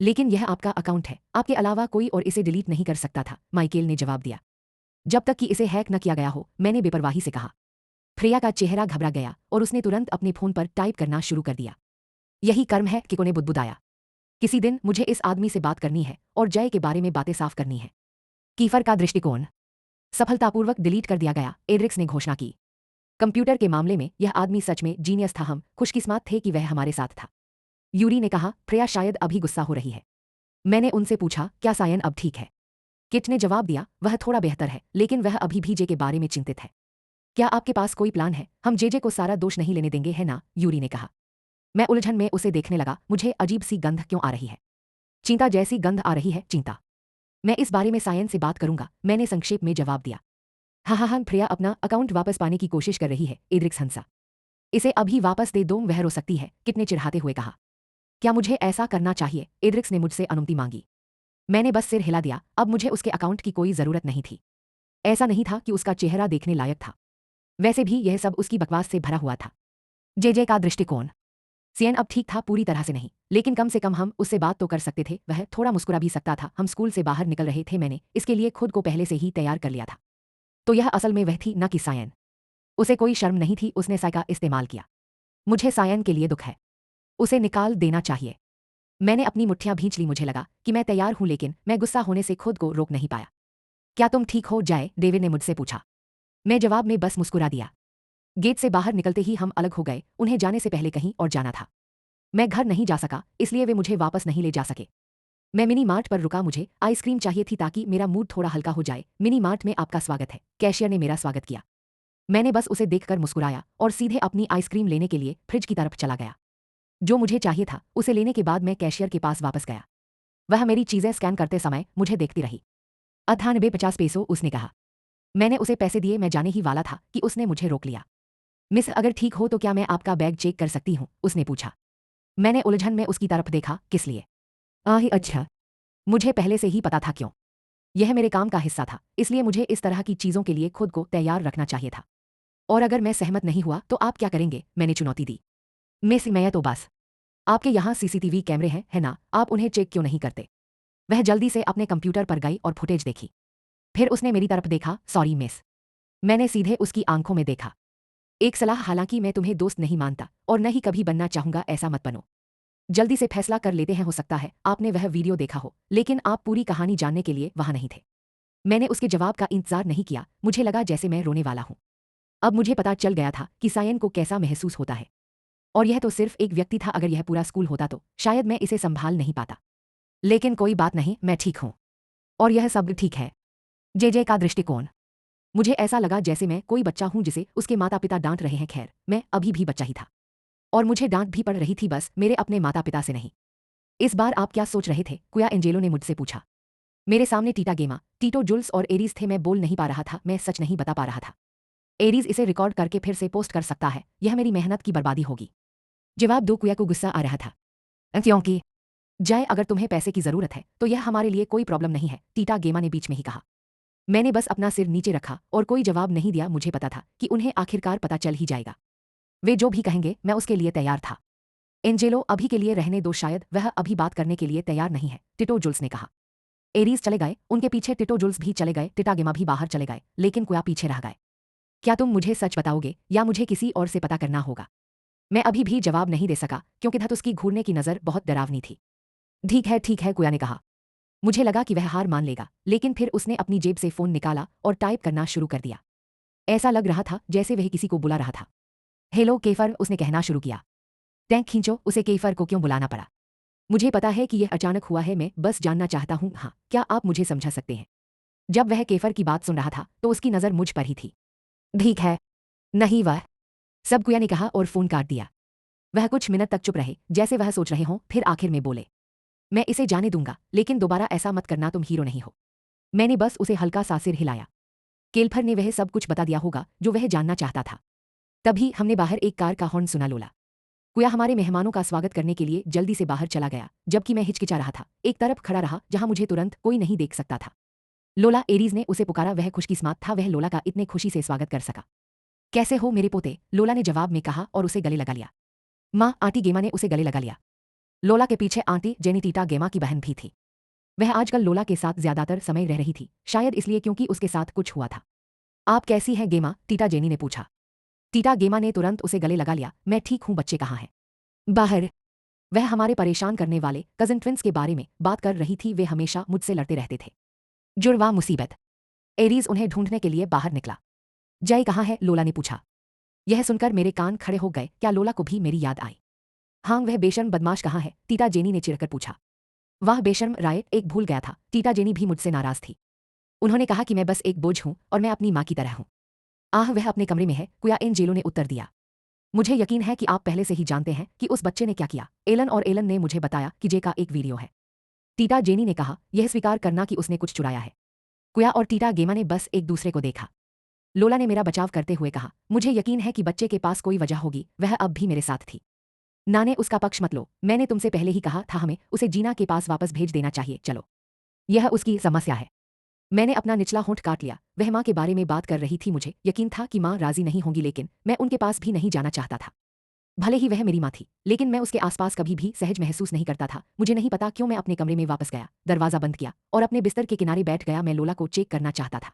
लेकिन यह आपका अकाउंट है, आपके अलावा कोई और इसे डिलीट नहीं कर सकता था, माइकेल ने जवाब दिया। जब तक कि इसे हैक न किया गया हो, मैंने बेपरवाही से कहा। फ्रेया का चेहरा घबरा गया और उसने तुरंत अपने फोन पर टाइप करना शुरू कर दिया। यही कर्म है, किको ने बुदबुदाया। किसी दिन मुझे इस आदमी से बात करनी है और जय के बारे में बातें साफ करनी है। कीफर का दृष्टिकोण। सफलतापूर्वक डिलीट कर दिया गया, एड्रिक्स ने घोषणा की। कंप्यूटर के मामले में यह आदमी सच में जीनियस था, हम खुशकिस्मत थे कि वह हमारे साथ था। यूरी ने कहा। फ्रेया शायद अभी गुस्सा हो रही है। मैंने उनसे पूछा, क्या सायन अब ठीक है? किट ने जवाब दिया, वह थोड़ा बेहतर है, लेकिन वह अभी भी जे के बारे में चिंतित है। क्या आपके पास कोई प्लान है? हम जेजे को सारा दोष नहीं लेने देंगे, है ना? यूरी ने कहा। मैं उलझन में उसे देखने लगा, मुझे अजीब सी गंध क्यों आ रही है? चिंता जैसी गंध आ रही है। चिंता? मैं इस बारे में सायन से बात करूंगा, मैंने संक्षेप में जवाब दिया। हाँ, फ्रेया अपना अकाउंट वापस पाने की कोशिश कर रही है, एड्रिक्स हंसा। इसे अभी वापस दे दो, वह रो सकती है, किट ने चिढ़ाते हुए कहा। क्या मुझे ऐसा करना चाहिए? एड्रिक्स ने मुझसे अनुमति मांगी। मैंने बस सिर हिला दिया, अब मुझे उसके अकाउंट की कोई जरूरत नहीं थी। ऐसा नहीं था कि उसका चेहरा देखने लायक था। वैसे भी यह सब उसकी बकवास से भरा हुआ था। जेजे का दृष्टिकोण। सीएन अब ठीक था, पूरी तरह से नहीं, लेकिन कम से कम हम उससे बात तो कर सकते थे, वह थोड़ा मुस्कुरा भी सकता था। हम स्कूल से बाहर निकल रहे थे, मैंने इसके लिए खुद को पहले से ही तैयार कर लिया था। तो यह असल में वह थी, न कि सायन। उसे कोई शर्म नहीं थी, उसने साय का इस्तेमाल किया। मुझे सायन के लिए दुख है, उसे निकाल देना चाहिए। मैंने अपनी मुट्ठियां भींच ली, मुझे लगा कि मैं तैयार हूं, लेकिन मैं गुस्सा होने से खुद को रोक नहीं पाया। क्या तुम ठीक हो जाए? डेविड ने मुझसे पूछा। मैं जवाब में बस मुस्कुरा दिया। गेट से बाहर निकलते ही हम अलग हो गए, उन्हें जाने से पहले कहीं और जाना था। मैं घर नहीं जा सका, इसलिए वे मुझे वापस नहीं ले जा सके। मैं मिनी मार्ट पर रुका, मुझे आइसक्रीम चाहिए थी ताकि मेरा मूड थोड़ा हल्का हो जाए। मिनी मार्ट में आपका स्वागत है, कैशियर ने मेरा स्वागत किया। मैंने बस उसे देखकर मुस्कुराया और सीधे अपनी आइसक्रीम लेने के लिए फ्रिज की तरफ चला गया। जो मुझे चाहिए था उसे लेने के बाद मैं कैशियर के पास वापस गया। वह मेरी चीजें स्कैन करते समय मुझे देखती रही। 98 50 पैसों, उसने कहा। मैंने उसे पैसे दिए, मैं जाने ही वाला था कि उसने मुझे रोक लिया। मिस अगर ठीक हो तो क्या मैं आपका बैग चेक कर सकती हूँ, उसने पूछा। मैंने उलझन में उसकी तरफ देखा, किस लिए? अच्छा। मुझे पहले से ही पता था क्यों। यह मेरे काम का हिस्सा था, इसलिए मुझे इस तरह की चीज़ों के लिए खुद को तैयार रखना चाहिए था। और अगर मैं सहमत नहीं हुआ तो आप क्या करेंगे? मैंने चुनौती दी। मिस मैं तो बस। आपके यहाँ सीसीटीवी कैमरे हैं, है ना? आप उन्हें चेक क्यों नहीं करते? वह जल्दी से अपने कंप्यूटर पर गई और फुटेज देखी। फिर उसने मेरी तरफ देखा, सॉरी मिस। मैंने सीधे उसकी आंखों में देखा। एक सलाह, हालांकि मैं तुम्हें दोस्त नहीं मानता और न ही कभी बनना चाहूंगा, ऐसा मत बनो। जल्दी से फैसला कर लेते हैं, हो सकता है आपने वह वीडियो देखा हो, लेकिन आप पूरी कहानी जानने के लिए वहां नहीं थे। मैंने उसके जवाब का इंतजार नहीं किया, मुझे लगा जैसे मैं रोने वाला हूं। अब मुझे पता चल गया था कि सायन को कैसा महसूस होता है। और यह तो सिर्फ एक व्यक्ति था, अगर यह पूरा स्कूल होता तो शायद मैं इसे संभाल नहीं पाता। लेकिन कोई बात नहीं, मैं ठीक हूं। और यह सब ठीक है। जे का दृष्टिकोण। मुझे ऐसा लगा जैसे मैं कोई बच्चा हूं जिसे उसके माता पिता डांट रहे हैं। खैर, मैं अभी भी बच्चा ही था। और मुझे डांट भी पड़ रही थी, बस मेरे अपने माता पिता से नहीं। इस बार आप क्या सोच रहे थे? कुया एंजेलो ने मुझसे पूछा। मेरे सामने टीटा गेमा, टीटो जुल्स और एरीज थे। मैं बोल नहीं पा रहा था, मैं सच नहीं बता पा रहा था। एरीज इसे रिकॉर्ड करके फिर से पोस्ट कर सकता है, यह मेरी मेहनत की बर्बादी होगी। जवाब दो, कुया को गुस्सा आ रहा था। क्योंकि जय, अगर तुम्हें पैसे की जरूरत है तो यह हमारे लिए कोई प्रॉब्लम नहीं है, टीटा गेमा ने बीच में ही कहा। मैंने बस अपना सिर नीचे रखा और कोई जवाब नहीं दिया। मुझे पता था कि उन्हें आखिरकार पता चल ही जाएगा। वे जो भी कहेंगे मैं उसके लिए तैयार था। एंजेलो, अभी के लिए रहने दो, शायद वह अभी बात करने के लिए तैयार नहीं है, टिटो जुल्स ने कहा। एरीज चले गए, उनके पीछे टिटो जुल्स भी चले गए, टिटा गेमा भी बाहर चले गए, लेकिन कुया पीछे रह गए। क्या तुम मुझे सच बताओगे या मुझे किसी और से पता करना होगा? मैं अभी भी जवाब नहीं दे सका क्योंकि धत उसकी घूरने की नज़र बहुत डरावनी थी। ठीक है, कुया ने कहा। मुझे लगा कि वह हार मान लेगा, लेकिन फिर उसने अपनी जेब से फोन निकाला और टाइप करना शुरू कर दिया। ऐसा लग रहा था जैसे वह किसी को बुला रहा था। हेलो केफर, उसने कहना शुरू किया। टैंक खींचो, उसे केफर को क्यों बुलाना पड़ा? मुझे पता है कि यह अचानक हुआ है, मैं बस जानना चाहता हूँ। हाँ, क्या आप मुझे समझा सकते हैं? जब वह केफर की बात सुन रहा था तो उसकी नज़र मुझ पर ही थी। ठीक है। नहीं वह सब, कुया ने कहा और फोन काट दिया। वह कुछ मिनट तक चुप रहे, जैसे वह सोच रहे हों, फिर आखिर में बोले। मैं इसे जाने दूंगा, लेकिन दोबारा ऐसा मत करना, तुम हीरो नहीं हो। मैंने बस उसे हल्का सा सिर हिलाया। केल्फर ने वह सब कुछ बता दिया होगा जो वह जानना चाहता था। तभी हमने बाहर एक कार का हॉर्न सुना। लोला कुया हमारे मेहमानों का स्वागत करने के लिए जल्दी से बाहर चला गया, जबकि मैं हिचकिचा रहा था, एक तरफ खड़ा रहा जहां मुझे तुरंत कोई नहीं देख सकता था। लोला, एरीज ने उसे पुकारा। वह खुशकिस्मत था वह लोला का इतने खुशी से स्वागत कर सका। कैसे हो मेरे पोते? लोला ने जवाब में कहा और उसे गले लगा लिया। माँ, आंटी गेमा ने उसे गले लगा लिया। लोला के पीछे आंटी जेनी टीटा गेमा की बहन भी थी। वह आजकल लोला के साथ ज्यादातर समय रह रही थी, शायद इसलिए क्योंकि उसके साथ कुछ हुआ था। आप कैसी हैं गेमा? टीटा जेनी ने पूछा। टीटा गेमा ने तुरंत उसे गले लगा लिया। मैं ठीक हूं, बच्चे कहाँ हैं? बाहर। वह हमारे परेशान करने वाले कजन ट्विंस के बारे में बात कर रही थी, वे हमेशा मुझसे लड़ते रहते थे। जुड़वा मुसीबत। एरीज उन्हें ढूंढने के लिए बाहर निकला। जय कहाँ है? लोला ने पूछा। यह सुनकर मेरे कान खड़े हो गए। क्या लोला को भी मेरी याद आई? हाँ, वह बेशर्म बदमाश कहाँ है? टीटा जेनी ने चिढ़कर पूछा। वाह बेशर्म राय, एक भूल गया था, टीटा जेनी भी मुझसे नाराज थी। उन्होंने कहा कि मैं बस एक बोझ हूं और मैं अपनी माँ की तरह हूं। आह, वह अपने कमरे में है, कुया एंजेलो ने उत्तर दिया। मुझे यकीन है कि आप पहले से ही जानते हैं कि उस बच्चे ने क्या किया। एलन और एलन ने मुझे बताया कि जे का एक वीडियो है। टीटा जेनी ने कहा, यह स्वीकार करना कि उसने कुछ चुराया है। कुया और टीटा गेमा ने बस एक दूसरे को देखा। लोला ने मेरा बचाव करते हुए कहा, मुझे यकीन है कि बच्चे के पास कोई वजह होगी, वह अब भी मेरे साथ थी। नाने, उसका पक्ष मत लो, मैंने तुमसे पहले ही कहा था हमें उसे जीना के पास वापस भेज देना चाहिए। चलो, यह उसकी समस्या है। मैंने अपना निचला होंठ काट लिया। वह माँ के बारे में बात कर रही थी, मुझे यकीन था कि माँ राजी नहीं होंगी, लेकिन मैं उनके पास भी नहीं जाना चाहता था। भले ही वह मेरी माँ थी, लेकिन मैं उसके आसपास कभी भी सहज महसूस नहीं करता था। मुझे नहीं पता क्यों मैं अपने कमरे में वापस गया, दरवाजा बंद किया और अपने बिस्तर के किनारे बैठ गया। मैं लोला को चेक करना चाहता था।